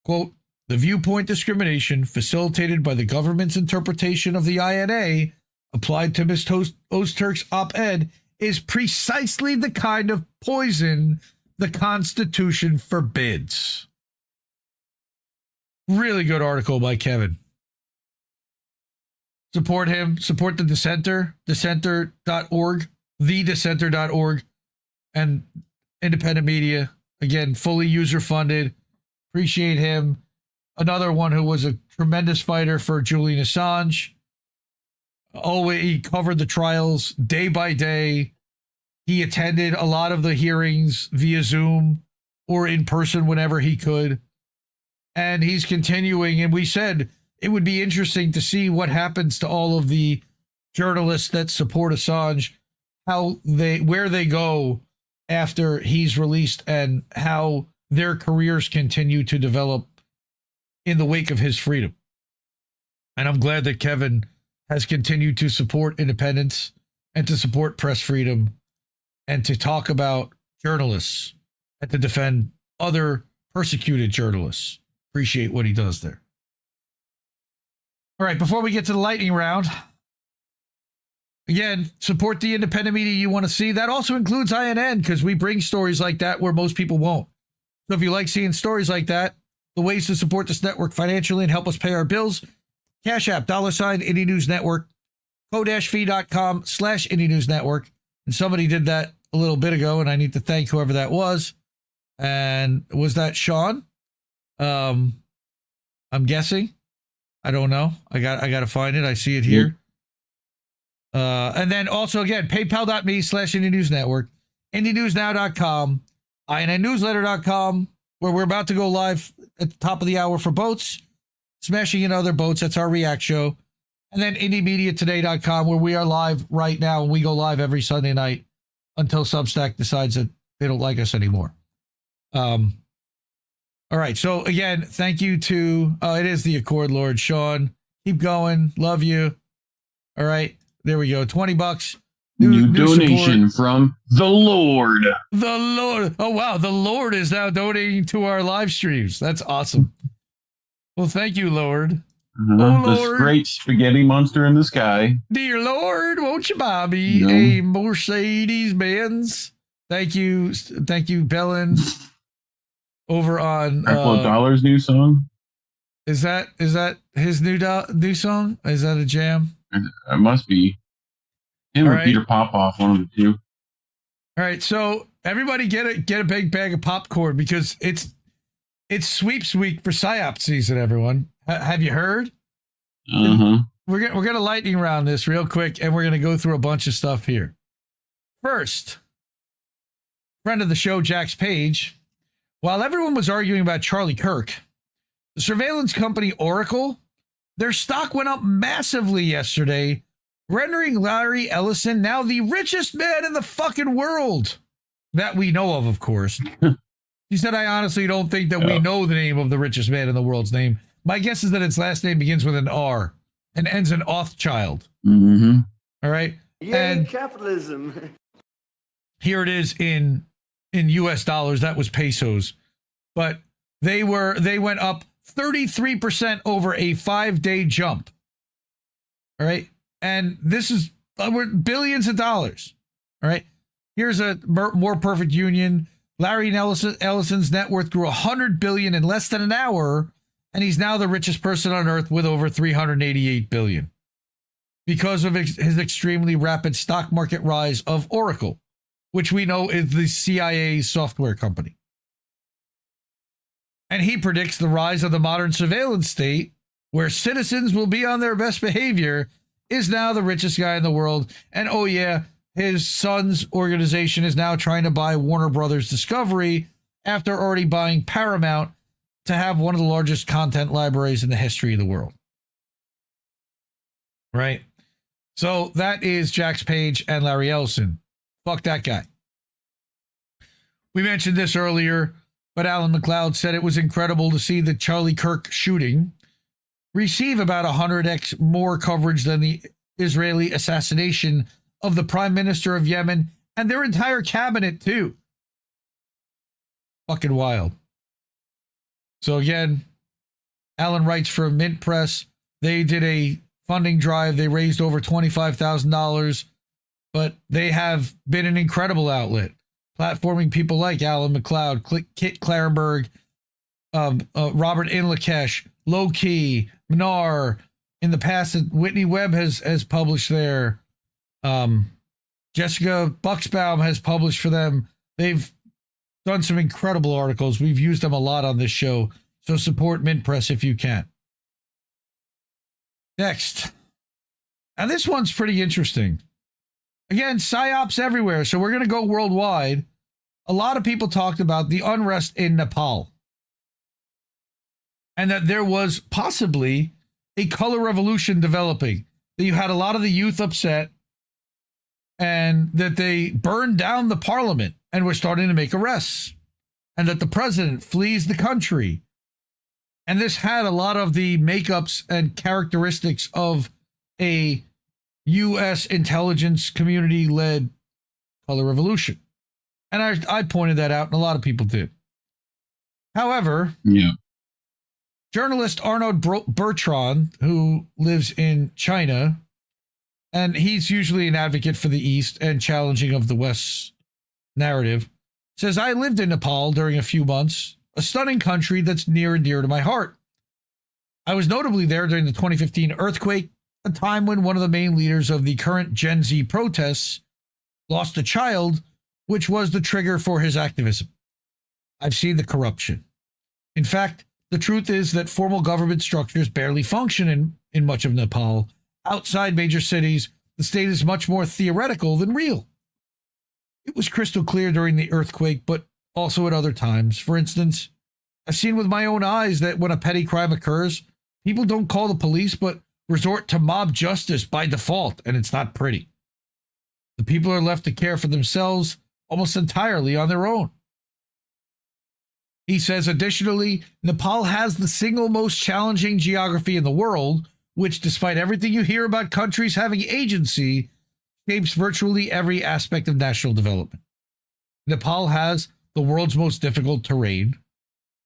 Quote, the viewpoint discrimination facilitated by the government's interpretation of the INA applied to Ms. Ozturk's op-ed is precisely the kind of poison the Constitution forbids. Really good article by Kevin. Support him. Support the Dissenter, dissenter.org, thedissenter.org, and independent media. Again, fully user-funded. Appreciate him. Another one who was a tremendous fighter for Julian Assange. Always, he covered the trials day by day. He attended a lot of the hearings via Zoom or in person whenever he could. And he's continuing. And we said it would be interesting to see what happens to all of the journalists that support Assange, where they go after he's released and how their careers continue to develop in the wake of his freedom. And I'm glad that Kevin has continued to support independence and to support press freedom and to talk about journalists and to defend other persecuted journalists. Appreciate what he does there. All right, before we get to the lightning round, again, support the independent media you want to see. That also includes INN, because we bring stories like that where most people won't. So if you like seeing stories like that, the ways to support this network financially and help us pay our bills, Cash App, $ Indie News Network, ko-fi.com/Indie News Network. And somebody did that a little bit ago, and I need to thank whoever that was. And was that Sean? I'm guessing. I don't know. I got to find it. I see it here. And then also, again, paypal.me/Indie News Network, IndieNewsNow.com, INNNewsletter.com, where we're about to go live at the top of the hour for boats, smashing in other boats. That's our React show. And then IndieMediaToday.com, where we are live right now. And we go live every Sunday night until Substack decides that they don't like us anymore. All right. So again, thank you to, it is the Accord Lord, Sean. Keep going. Love you. All right. There we go. $20. New donation from the Lord. The Lord. Oh, wow. The Lord is now donating to our live streams. That's awesome. Well, thank you, Lord. Oh, this Lord. great spaghetti monster in the sky. Dear Lord, won't you buy me a Mercedes Benz? Thank you. Thank you, Bellin. Over on $2 new song. Is that his new song? Is that a jam? It must be. Him or Peter Popoff, one of the two. All right, so everybody get a big bag of popcorn because it's sweeps week for Psyop season. Everyone, have you heard? We're gonna lightning round this real quick, and we're gonna go through a bunch of stuff here. First, friend of the show, Jax Page. While everyone was arguing about Charlie Kirk, The surveillance company Oracle, their stock went up massively yesterday, rendering Larry Ellison now the richest man in the fucking world. That we know of course. He said, I honestly don't think that we know the name of the richest man in the world's name. My guess is that its last name begins with an R and ends in Rothschild. Mm-hmm. All right. Yay, and capitalism. Here it is in US dollars. That was pesos. But they went up 33% over a 5-day jump. All right. And this is billions of dollars. All right. Here's a more perfect union. Larry Ellison's net worth grew $100 billion in less than an hour, and he's now the richest person on earth with over $388 billion because of his extremely rapid stock market rise of Oracle, which we know is the CIA's software company. And he predicts the rise of the modern surveillance state, where citizens will be on their best behavior, is now the richest guy in the world. And oh yeah, his son's organization is now trying to buy Warner Brothers Discovery after already buying Paramount to have one of the largest content libraries in the history of the world. Right? So that is Jax Page and Larry Ellison. Fuck that guy. We mentioned this earlier, but Alan McLeod said it was incredible to see the Charlie Kirk shooting receive about 100x more coverage than the Israeli assassination of the Prime Minister of Yemen and their entire cabinet too. Fucking wild. So again, Alan writes for Mint Press. They did a funding drive. They raised over $25,000, but they have been an incredible outlet, platforming people like Alan McLeod, Kit Clarenberg, Robert Inlakesh, Low Key, Minar. In the past, Whitney Webb has published there. Jessica Buxbaum has published for them. They've done some incredible articles. We've used them a lot on this show. So support Mint Press if you can. Next. And this one's pretty interesting. Again, psyops everywhere. So we're going to go worldwide. A lot of people talked about the unrest in Nepal. And that there was possibly a color revolution developing. That you had a lot of the youth upset. And that they burned down the parliament and were starting to make arrests. And that the president flees the country. And this had a lot of the makeups and characteristics of a U.S. intelligence community-led color revolution. And I pointed that out, and a lot of people did. However, journalist Arnaud Bertrand, who lives in China, and he's usually an advocate for the East and challenging of the West's narrative, says, I lived in Nepal during a few months, a stunning country that's near and dear to my heart. I was notably there during the 2015 earthquake, a time when one of the main leaders of the current Gen Z protests lost a child, which was the trigger for his activism. I've seen the corruption. In fact, the truth is that formal government structures barely function in much of Nepal. Outside major cities, the state is much more theoretical than real. It was crystal clear during the earthquake, but also at other times. For instance, I've seen with my own eyes that when a petty crime occurs, people don't call the police, but resort to mob justice by default, and it's not pretty. The people are left to care for themselves almost entirely on their own. He says, additionally, Nepal has the single most challenging geography in the world, which, despite everything you hear about countries having agency, shapes virtually every aspect of national development. Nepal has the world's most difficult terrain,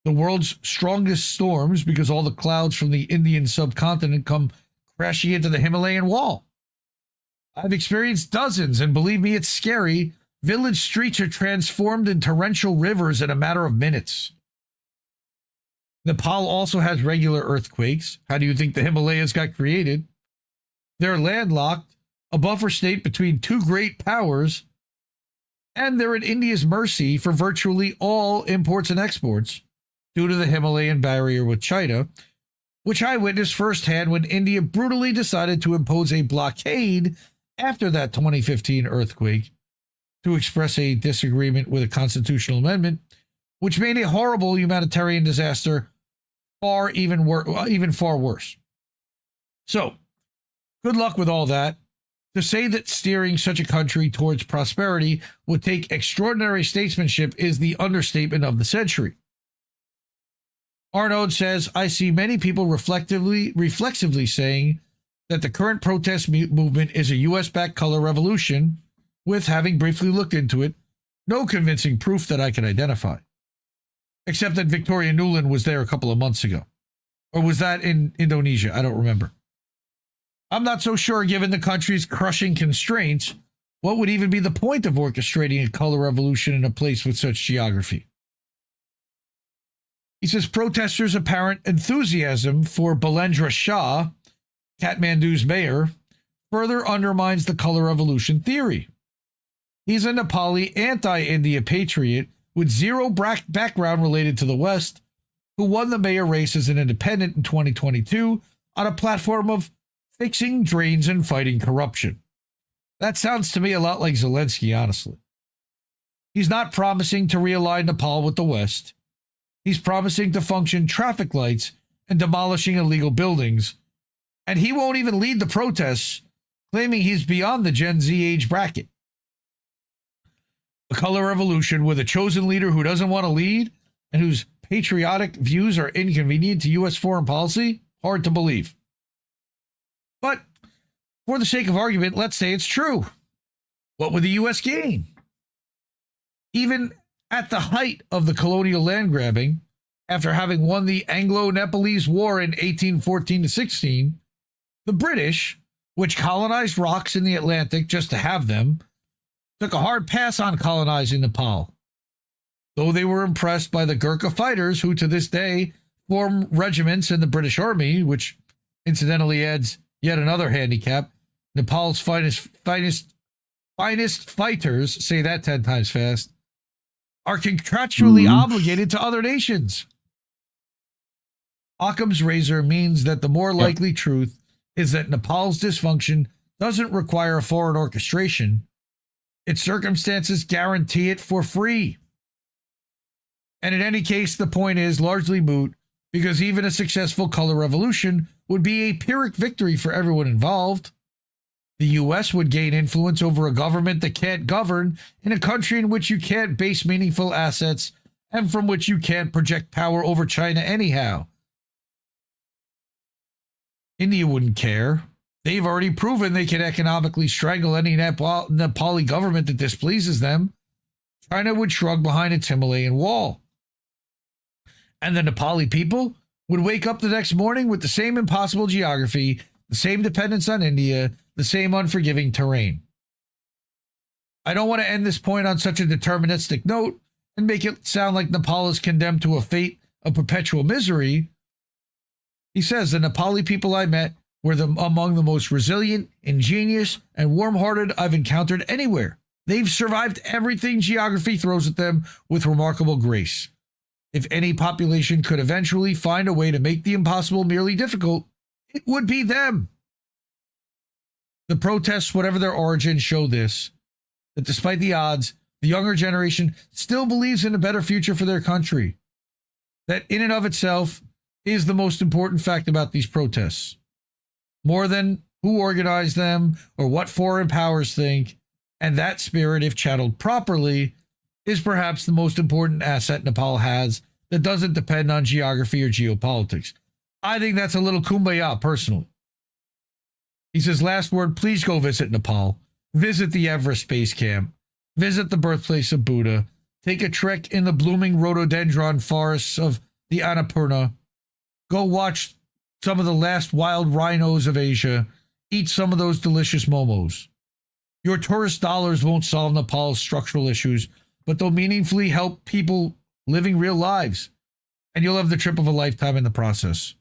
the world's strongest storms because all the clouds from the Indian subcontinent come crashing into the Himalayan wall. I've experienced dozens, and believe me, it's scary. Village streets are transformed in torrential rivers in a matter of minutes. Nepal also has regular earthquakes. How do you think the Himalayas got created? They're landlocked, a buffer state between two great powers, and they're at India's mercy for virtually all imports and exports due to the Himalayan barrier with China, which I witnessed firsthand when India brutally decided to impose a blockade after that 2015 earthquake to express a disagreement with a constitutional amendment, which made a horrible humanitarian disaster even far worse. So, good luck with all that. To say that steering such a country towards prosperity would take extraordinary statesmanship is the understatement of the century. Arnaud says, I see many people reflexively saying that the current protest movement is a U.S.-backed color revolution, with, having briefly looked into it, no convincing proof that I can identify. Except that Victoria Nuland was there a couple of months ago. Or was that in Indonesia? I don't remember. I'm not so sure, given the country's crushing constraints, what would even be the point of orchestrating a color revolution in a place with such geography? He says protesters' apparent enthusiasm for Balendra Shah, Kathmandu's mayor, further undermines the color revolution theory. He's a Nepali anti-India patriot with zero background related to the West, who won the mayor race as an independent in 2022 on a platform of fixing drains and fighting corruption. That sounds to me a lot like Zelensky, honestly. He's not promising to realign Nepal with the West. He's promising to function traffic lights and demolishing illegal buildings. And he won't even lead the protests, claiming he's beyond the Gen Z age bracket. A color revolution with a chosen leader who doesn't want to lead and whose patriotic views are inconvenient to U.S. foreign policy? Hard to believe. But for the sake of argument, let's say it's true. What would the U.S. gain? Even at the height of the colonial land grabbing, after having won the Anglo-Nepalese War in 1814-16, the British, which colonized rocks in the Atlantic just to have them, took a hard pass on colonizing Nepal. Though they were impressed by the Gurkha fighters, who to this day form regiments in the British Army, which incidentally adds yet another handicap. Nepal's finest fighters, say that 10 times fast, are contractually obligated to other nations. Occam's razor means that the more likely truth is that Nepal's dysfunction doesn't require a foreign orchestration. Its circumstances guarantee it for free. And in any case, the point is largely moot, because even a successful color revolution would be a Pyrrhic victory for everyone involved. The U.S. would gain influence over a government that can't govern in a country in which you can't base meaningful assets and from which you can't project power over China anyhow. India wouldn't care. They've already proven they can economically strangle any Nepali government that displeases them. China would shrug behind its Himalayan wall. And the Nepali people would wake up the next morning with the same impossible geography, the same dependence on India, the same unforgiving terrain. I don't want to end this point on such a deterministic note and make it sound like Nepal is condemned to a fate of perpetual misery. He says the Nepali people I met were among the most resilient, ingenious, and warm-hearted I've encountered anywhere. They've survived everything geography throws at them with remarkable grace. If any population could eventually find a way to make the impossible merely difficult, it would be them. The protests, whatever their origin, show this, that despite the odds, the younger generation still believes in a better future for their country. That in and of itself is the most important fact about these protests. More than who organized them or what foreign powers think, and that spirit, if channeled properly, is perhaps the most important asset Nepal has that doesn't depend on geography or geopolitics. I think that's a little kumbaya, personally. He says, last word, please go visit Nepal. Visit the Everest Base Camp. Visit the birthplace of Buddha. Take a trek in the blooming rhododendron forests of the Annapurna. Go watch some of the last wild rhinos of Asia. Eat some of those delicious momos. Your tourist dollars won't solve Nepal's structural issues, but they'll meaningfully help people living real lives, and you'll have the trip of a lifetime in the process.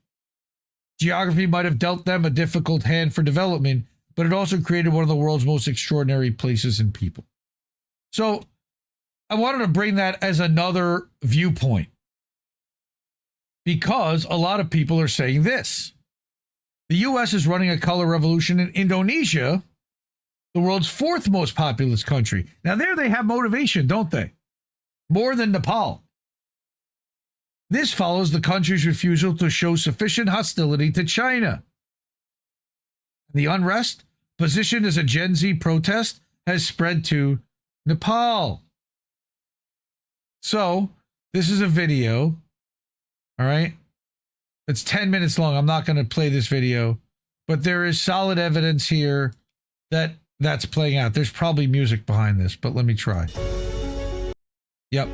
Geography might have dealt them a difficult hand for development, but it also created one of the world's most extraordinary places and people. So I wanted to bring that as another viewpoint, because a lot of people are saying this. The U.S. is running a color revolution in Indonesia, the world's fourth most populous country. Now, there they have motivation, don't they? More than Nepal. This follows the country's refusal to show sufficient hostility to China. The unrest, positioned as a Gen Z protest, has spread to Nepal. So, this is a video, all right? It's 10 minutes long. I'm not going to play this video, but there is solid evidence here that that's playing out. There's probably music behind this, but let me try. Yep,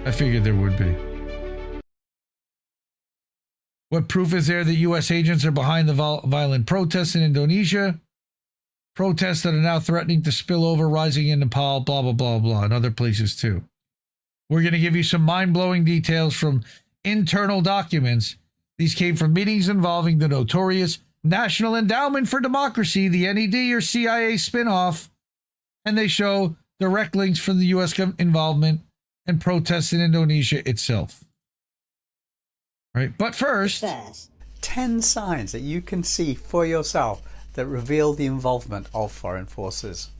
I figured there would be. What proof is there that U.S. agents are behind the violent protests in Indonesia? Protests that are now threatening to spill over, rising in Nepal, blah, blah, blah, blah, and other places too. We're going to give you some mind-blowing details from internal documents. These came from meetings involving the notorious National Endowment for Democracy, the NED or CIA spinoff, and they show direct links from the U.S. involvement and protests in Indonesia itself. Right, but first, 10 signs that you can see for yourself that reveal the involvement of foreign forces.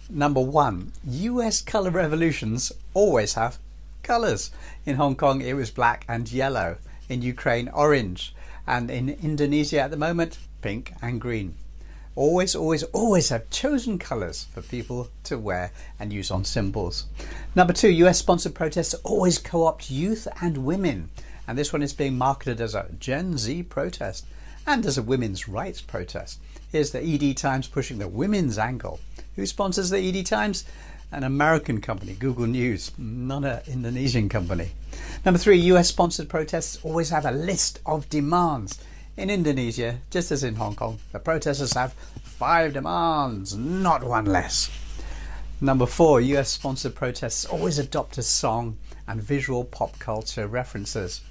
Number 1, US color revolutions always have colors. In Hong Kong it was black and yellow, in Ukraine orange, and in Indonesia at the moment pink and green. Always, always, always have chosen colors for people to wear and use on symbols. Number 2, US sponsored protests always co-opt youth and women. And this one is being marketed as a Gen Z protest and as a women's rights protest. Here's the ED Times pushing the women's angle. Who sponsors the ED Times? An American company, Google News, not an Indonesian company. Number 3, US sponsored protests always have a list of demands. In Indonesia, just as in Hong Kong, the protesters have 5 demands, not one less. Number 4, US sponsored protests always adopt a song and visual pop culture references.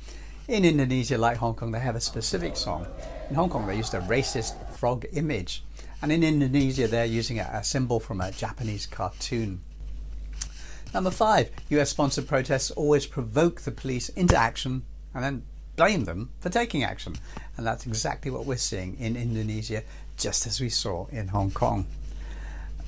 In Indonesia, like Hong Kong, they have a specific song. In Hong Kong, they used a racist frog image. And in Indonesia, they're using a symbol from a Japanese cartoon. Number 5, US-sponsored protests always provoke the police into action and then blame them for taking action. And that's exactly what we're seeing in Indonesia, just as we saw in Hong Kong.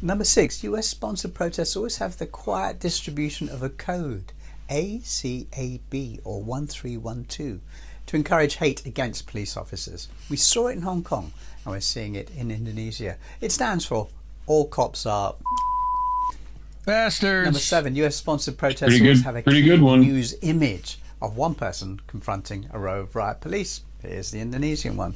Number 6, US-sponsored protests always have the quiet distribution of a code, ACAB or 1312, to encourage hate against police officers. We saw it in Hong Kong and we're seeing it in Indonesia. It stands for All Cops Are Bastards. Number 7, US-sponsored protests always have a key news image of one person confronting a row of riot police. Here's the Indonesian one.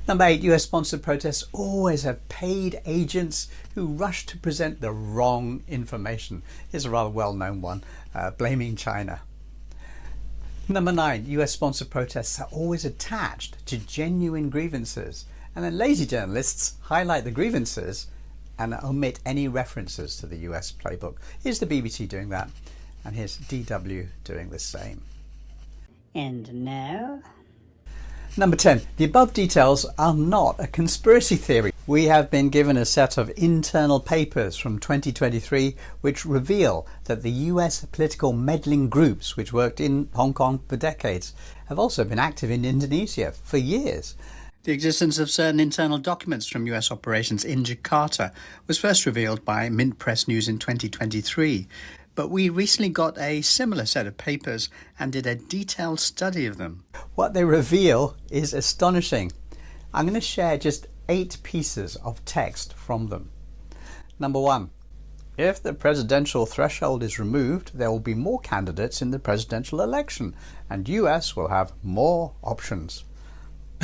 Number 8, US-sponsored protests always have paid agents who rush to present the wrong information. Here's a rather well-known one, blaming China. Number 9, US-sponsored protests are always attached to genuine grievances, and then lazy journalists highlight the grievances and omit any references to the US playbook. Here's the BBC doing that, and here's DW doing the same. And now? Number 10, the above details are not a conspiracy theory. We have been given a set of internal papers from 2023 which reveal that the US political meddling groups which worked in Hong Kong for decades have also been active in Indonesia for years. The existence of certain internal documents from US operations in Jakarta was first revealed by Mint Press News in 2023. But we recently got a similar set of papers and did a detailed study of them. What they reveal is astonishing. I'm going to share just 8 pieces of text from them. Number 1, if the presidential threshold is removed, there will be more candidates in the presidential election and US will have more options.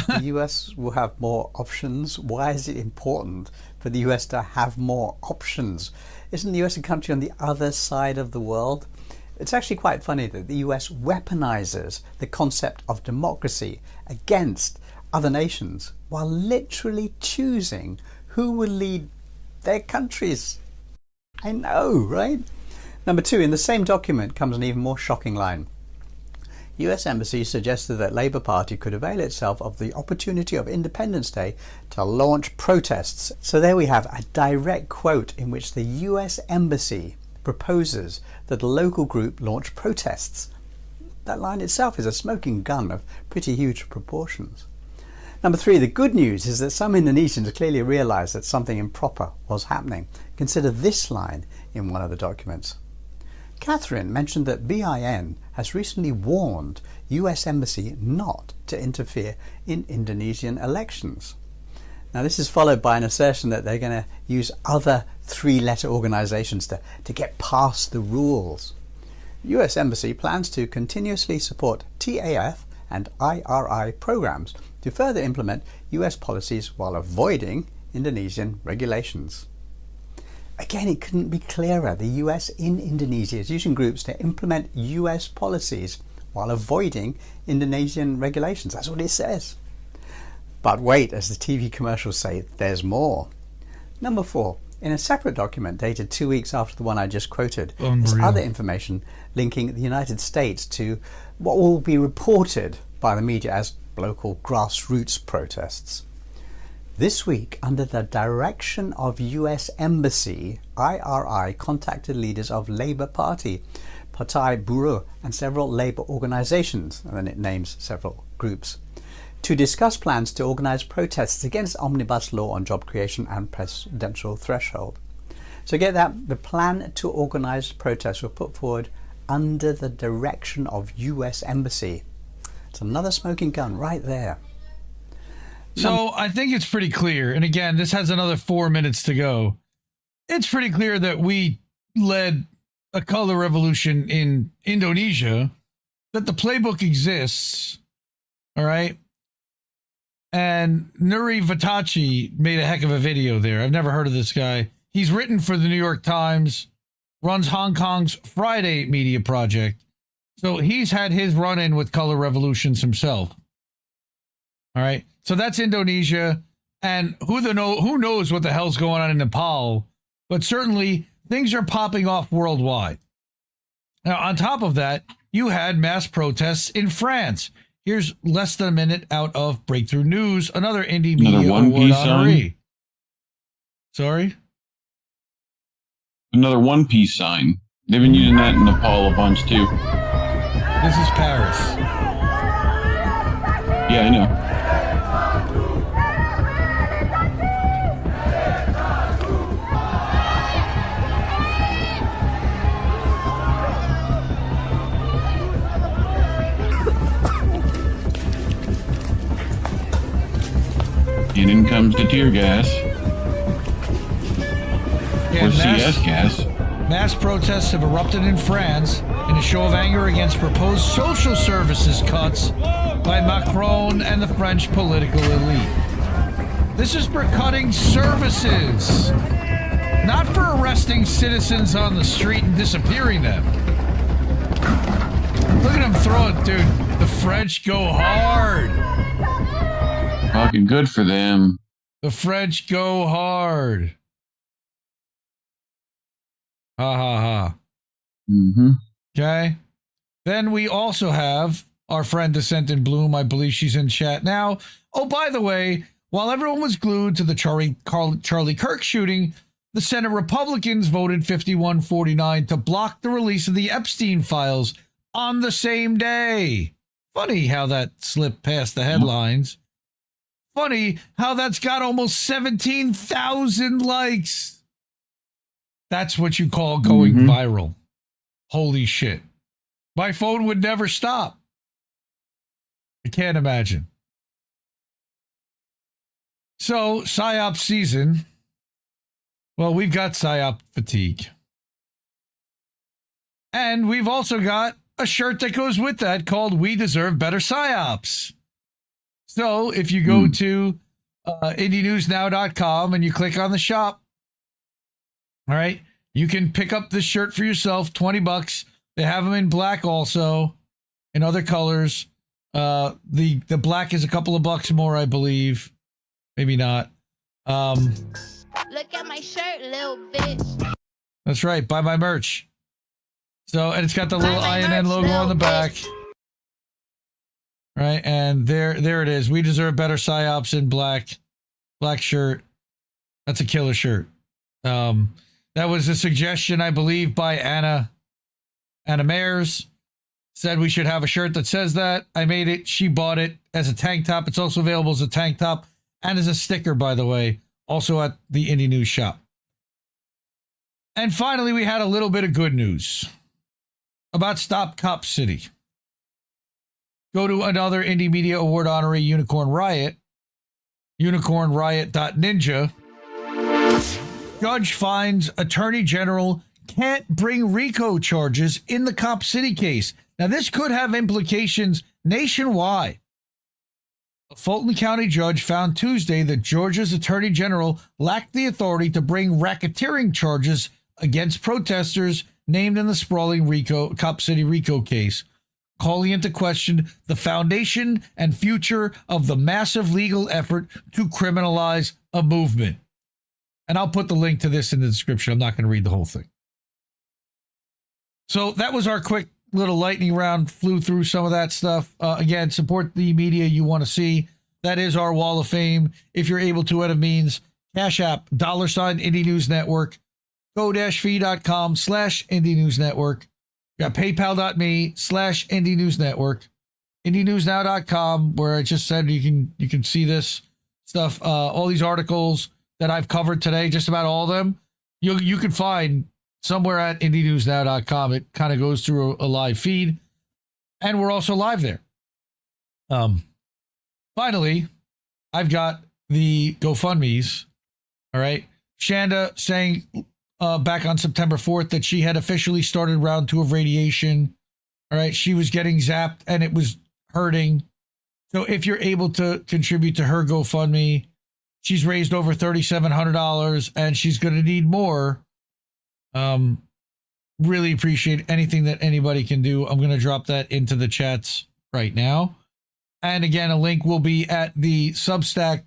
The US will have more options. Why is it important for the US to have more options? Isn't the US a country on the other side of the world? It's actually quite funny that the US weaponizes the concept of democracy against other nations while literally choosing who will lead their countries. I know, right? Number 2, in the same document comes an even more shocking line. US Embassy suggested that Labour Party could avail itself of the opportunity of Independence Day to launch protests. So there we have a direct quote in which the US Embassy proposes that a local group launch protests. That line itself is a smoking gun of pretty huge proportions. Number 3, the good news is that some Indonesians clearly realised that something improper was happening. Consider this line in one of the documents. Catherine mentioned that BIN has recently warned US Embassy not to interfere in Indonesian elections. Now this is followed by an assertion that they're going to use other three-letter organizations to get past the rules. US Embassy plans to continuously support TAF and IRI programs to further implement US policies while avoiding Indonesian regulations. Again, it couldn't be clearer. The US in Indonesia is using groups to implement US policies while avoiding Indonesian regulations. That's what it says. But wait, as the TV commercials say, there's more. Number 4. In a separate document dated 2 weeks after the one I just quoted, there's other information linking the United States to what will be reported by the media as local grassroots protests. This week, under the direction of US Embassy, IRI contacted leaders of Labour Party, Partai Buruh, and several labour organisations, and then it names several groups, to discuss plans to organise protests against Omnibus Law on job creation and presidential threshold. So get that, the plan to organise protests were put forward under the direction of US Embassy. It's another smoking gun right there. So I think it's pretty clear, and again, this has another 4 minutes to go. It's pretty clear that we led a color revolution in Indonesia, that the playbook exists, all right? And Nuri Vatachi made a heck of a video there. I've never heard of this guy. He's written for the New York Times, runs Hong Kong's Friday Media Project. So he's had his run-in with color revolutions himself. All right. So that's Indonesia. And who knows what the hell's going on in Nepal. But certainly things are popping off worldwide. Now, on top of that, you had mass protests in France. Here's less than a minute out of Breakthrough News, another Indie Media Award honoree. Sorry? Another One Piece sign. They've been using that in Nepal a bunch too. This is Paris. Yeah, I know. And in comes the tear gas. Or CS gas. Mass protests have erupted in France in a show of anger against proposed social services cuts by Macron and the French political elite. This is for cutting services, not for arresting citizens on the street and disappearing them. Look at them throwing, dude. The French go hard. Fucking good for them. The French go hard. Ha ha ha. Mm-hmm. Okay. Then we also have our friend Descent in Bloom. I believe she's in chat now. Oh, by the way, while everyone was glued to the Charlie Kirk shooting, the Senate Republicans voted 51-49 to block the release of the Epstein files on the same day. Funny how that slipped past the headlines. Funny how that's got almost 17,000 likes. That's what you call going viral. Holy shit. My phone would never stop. I can't imagine. So, Psyop season. Well, we've got Psyop fatigue. And we've also got a shirt that goes with that called We Deserve Better Psyops. So, if you go to IndieNewsNow.com and you click on the shop, all right, you can pick up this shirt for yourself, $20. They have them in black also, in other colors. The black is a couple of bucks more, I believe. Maybe not. Look at my shirt, little bitch. That's right. Buy my merch. So, and it's got the little INN logo on the back. Right, and there it is. We deserve better psyops in black shirt. That's a killer shirt. That was a suggestion, I believe, by Anna Mayers. Said we should have a shirt that says that. I made it. She bought it as a tank top. It's also available as a tank top and as a sticker, by the way, also at the Indie News shop. And finally, we had a little bit of good news. about Stop Cop City. Go to another Indie Media Award honoree, Unicorn Riot, unicornriot.ninja. Judge finds Attorney General can't bring RICO charges in the Cop City case. Now, this could have implications nationwide. A Fulton County judge found Tuesday that Georgia's Attorney General lacked the authority to bring racketeering charges against protesters named in the sprawling Cop City RICO case, calling into question the foundation and future of the massive legal effort to criminalize a movement. And I'll put the link to this in the description. I'm not going to read the whole thing. So that was our quick little lightning round. Flew through some of that stuff. Again, support the media you want to see. That is our wall of fame. If you're able to, out of means, Cash App, $ Indie News Network, go-fee.com/Indie News Network. You got paypal.me/Indie News Network, IndieNewsNow.com, where I just said you can see this stuff. All these articles that I've covered today, just about all of them, you can find somewhere at IndieNewsNow.com. It kind of goes through a live feed, and we're also live there. Finally, I've got the GoFundMe's. All right, Shanda saying back on September 4th that she had officially started round 2 of radiation. All right, she was getting zapped and it was hurting. So if you're able to contribute to her GoFundMe, she's raised over $3,700 and she's going to need more. Really appreciate anything that anybody can do. I'm going to drop that into the chats right now. And again, a link will be at the Substack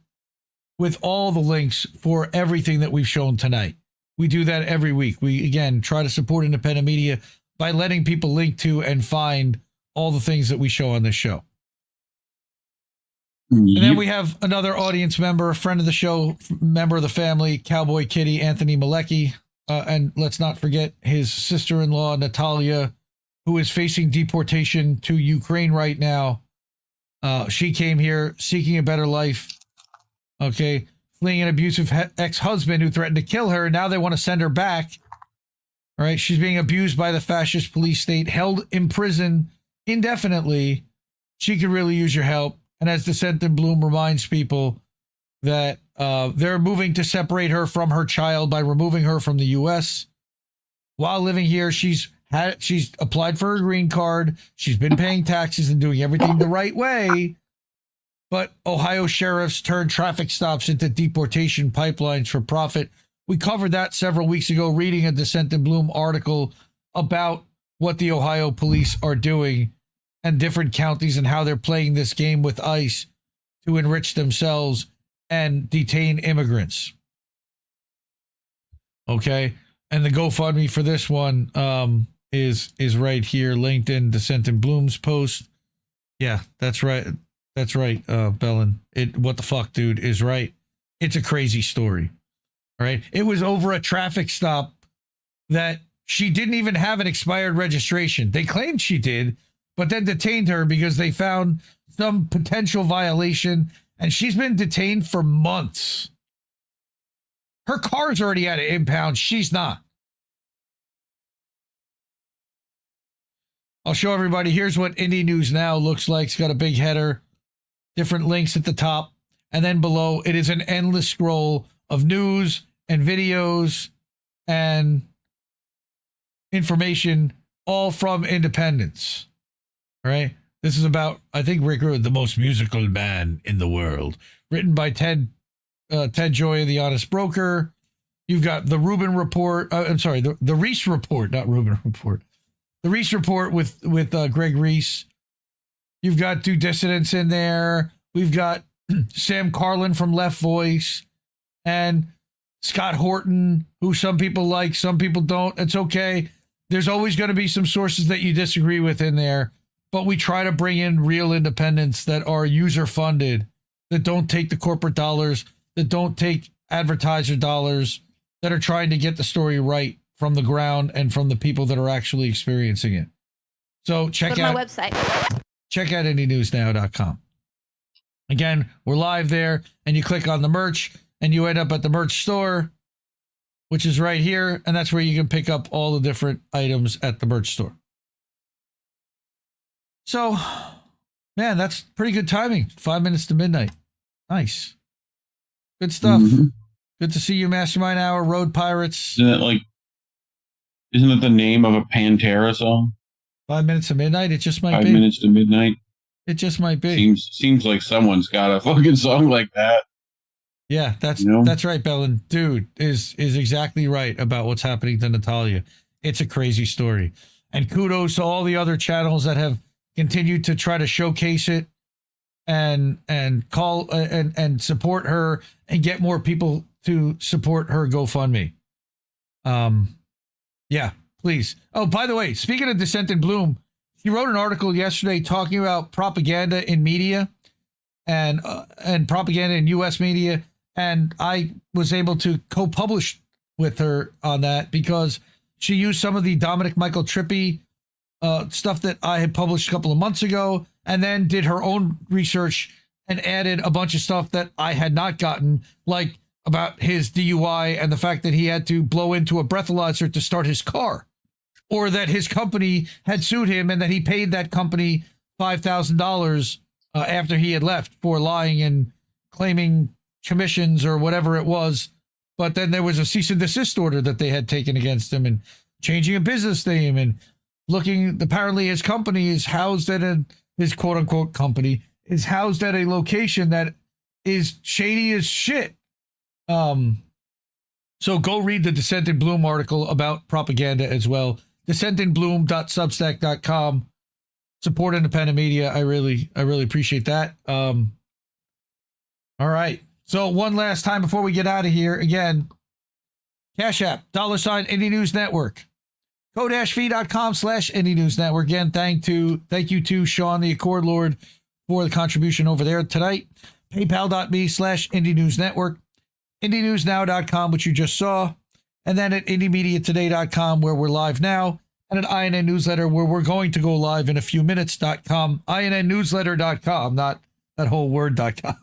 with all the links for everything that we've shown tonight. We do that every week. We, again, try to support independent media by letting people link to and find all the things that we show on this show. Yep. And then we have another audience member, a friend of the show, member of the family, Cowboy Kitty, Anthony Malecki. And let's not forget his sister-in-law, Natalia, who is facing deportation to Ukraine right now. She came here seeking a better life. Okay. Fleeing an abusive ex-husband who threatened to kill her. Now they want to send her back. All right. She's being abused by the fascist police state, held in prison indefinitely. She could really use your help. And as Descent in Bloom reminds people that they're moving to separate her from her child by removing her from the U.S. While living here, she's applied for her green card. She's been paying taxes and doing everything the right way. But Ohio sheriffs turned traffic stops into deportation pipelines for profit. We covered that several weeks ago, reading a Descent in Bloom article about what the Ohio police are doing and different counties and how they're playing this game with ICE to enrich themselves and detain immigrants. Okay. And the GoFundMe for this one is right here, linked in Descent in Bloom's post. Yeah, that's right. That's right, Bellin. What the fuck, dude, is right. It's a crazy story. All right. It was over a traffic stop that she didn't even have an expired registration. They claimed she did, but then detained her because they found some potential violation, and she's been detained for months. Her car's already at an impound. She's not. I'll show everybody. Here's what Indie News Now looks like. It's got a big header. Different links at the top, and then below it is an endless scroll of news and videos and information, all from independents. All right. This is about, I think, Rick Rude, the most musical man in the world. Written by Ted Joy, the Honest Broker. You've got the Rubin Report. The Reese Report, not Rubin Report. The Reese Report with Greg Reese. You've got Due Dissidents in there. We've got Sam Carlin from Left Voice and Scott Horton, who some people like, some people don't. It's okay. There's always going to be some sources that you disagree with in there, but we try to bring in real independents that are user funded, that don't take the corporate dollars, that don't take advertiser dollars, that are trying to get the story right from the ground and from the people that are actually experiencing it. So check out my website. Check out IndieNewsNow.com. Again, we're live there, and you click on the merch, and you end up at the merch store, which is right here, and that's where you can pick up all the different items at the merch store. So, man, that's pretty good timing. 5 minutes to midnight. Nice. Good stuff. Mm-hmm. Good to see you, Mastermind Hour, Road Pirates. Isn't it the name of a Pantera song? 5 minutes to midnight? It just might be. 5 minutes to midnight? It just might be. Seems like someone's got a fucking song like that. Yeah, that's right, Bellin. Dude is exactly right about what's happening to Natalia. It's a crazy story. And kudos to all the other channels that have continued to try to showcase it and call and support her and get more people to support her GoFundMe. Yeah, please. Oh, by the way, speaking of Dissent in Bloom, he wrote an article yesterday talking about propaganda in media and propaganda in U.S. media, and I was able to co-publish with her on that because she used some of the Dominic Michael Trippi stuff that I had published a couple of months ago, and then did her own research and added a bunch of stuff that I had not gotten, like about his DUI and the fact that he had to blow into a breathalyzer to start his car, or that his company had sued him and that he paid that company $5,000 after he had left for lying and claiming commissions or whatever it was. But then there was a cease and desist order that they had taken against him and changing a business name and apparently his company is housed at his quote unquote company is housed at a location that is shady as shit. So go read the Dissent in Bloom article about propaganda as well. DissentInBloom.substack.com. Support independent media. I really appreciate that. All right. So one last time before we get out of here, again, Cash App, $, Indie News Network. Ko-fi.com/Indie News Network. Again, thank you to Sean the Accord Lord for the contribution over there tonight. PayPal.me/Indie News Network. IndieNewsNow.com, which you just saw. And then at IndieMediaToday.com, where we're live now. And at INN Newsletter, where we're going to go live in a few minutes.com. INNNewsletter.com, not that whole word.com.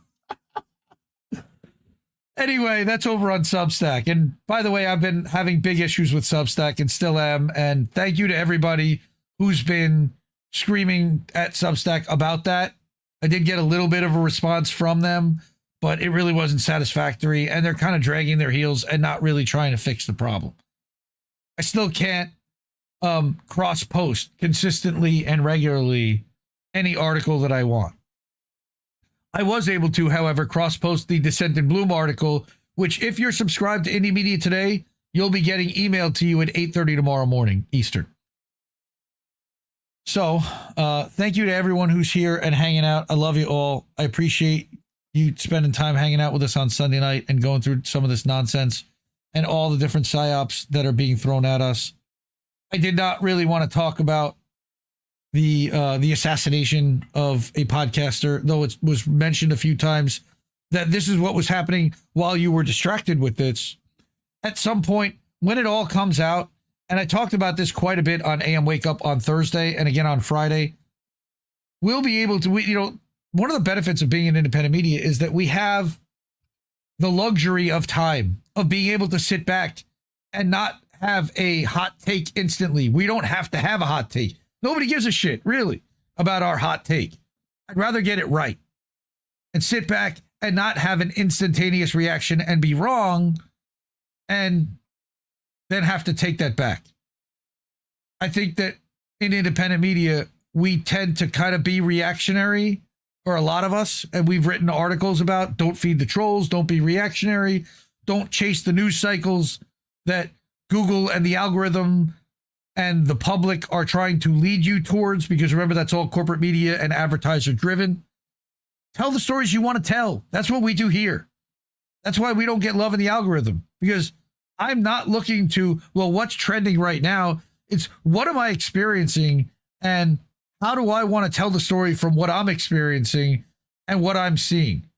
Anyway, that's over on Substack. And by the way, I've been having big issues with Substack and still am. And thank you to everybody who's been screaming at Substack about that. I did get a little bit of a response from them, but it really wasn't satisfactory. And they're kind of dragging their heels and not really trying to fix the problem. I still can't cross-post consistently and regularly any article that I want. I was able to, however, cross-post the Dissent in Bloom article, which if you're subscribed to Indie Media Today, you'll be getting emailed to you at 8:30 tomorrow morning, Eastern. So, thank you to everyone who's here and hanging out. I love you all. I appreciate you spending time hanging out with us on Sunday night and going through some of this nonsense and all the different psyops that are being thrown at us. I did not really want to talk about the assassination of a podcaster, though it was mentioned a few times that this is what was happening while you were distracted with this. At some point, when it all comes out, and I talked about this quite a bit on AM Wake Up on Thursday and again on Friday, we'll be able to, one of the benefits of being in independent media is that we have the luxury of time, of being able to sit back and not have a hot take instantly. We don't have to have a hot take. Nobody gives a shit, really, about our hot take. I'd rather get it right and sit back and not have an instantaneous reaction and be wrong and then have to take that back. I think that in independent media, we tend to kind of be reactionary, or a lot of us, and we've written articles about don't feed the trolls, don't be reactionary, don't chase the news cycles that Google and the algorithm and the public are trying to lead you towards, because remember, that's all corporate media and advertiser driven. Tell the stories you want to tell. That's what we do here. That's why we don't get love in the algorithm, because I'm not looking to, well, what's trending right now? It's what am I experiencing and how do I want to tell the story from what I'm experiencing and what I'm seeing?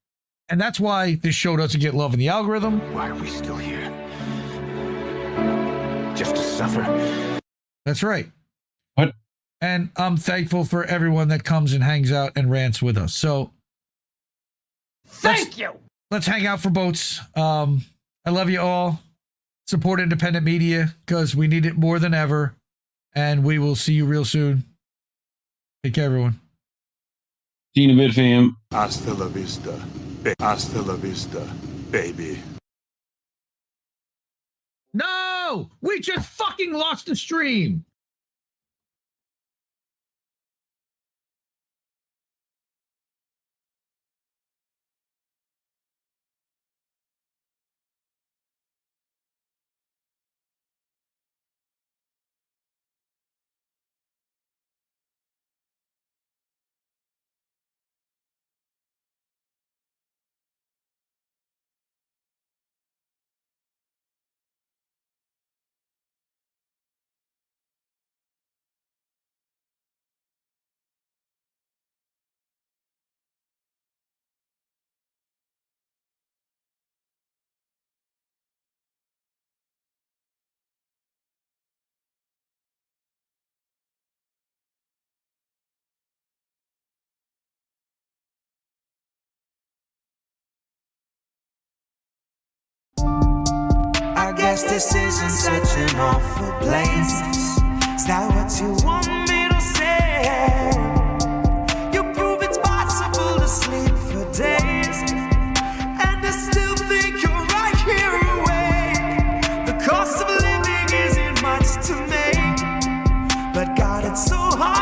And that's why this show doesn't get love in the algorithm. Why are we still here? Just to suffer. That's right. What? And I'm thankful for everyone that comes and hangs out and rants with us. So thank you. Let's hang out for boats. I love you all. Support independent media because we need it more than ever. And we will see you real soon. Take care, everyone. See you in a bit, fam. Hasta la vista. Hasta la vista, baby. No! We just fucking lost the stream! I guess this isn't such an awful place. Is that what you want me to say? You prove it's possible to sleep for days, and I still think you're right here awake. The cost of living isn't much to make, but God, it's so hard.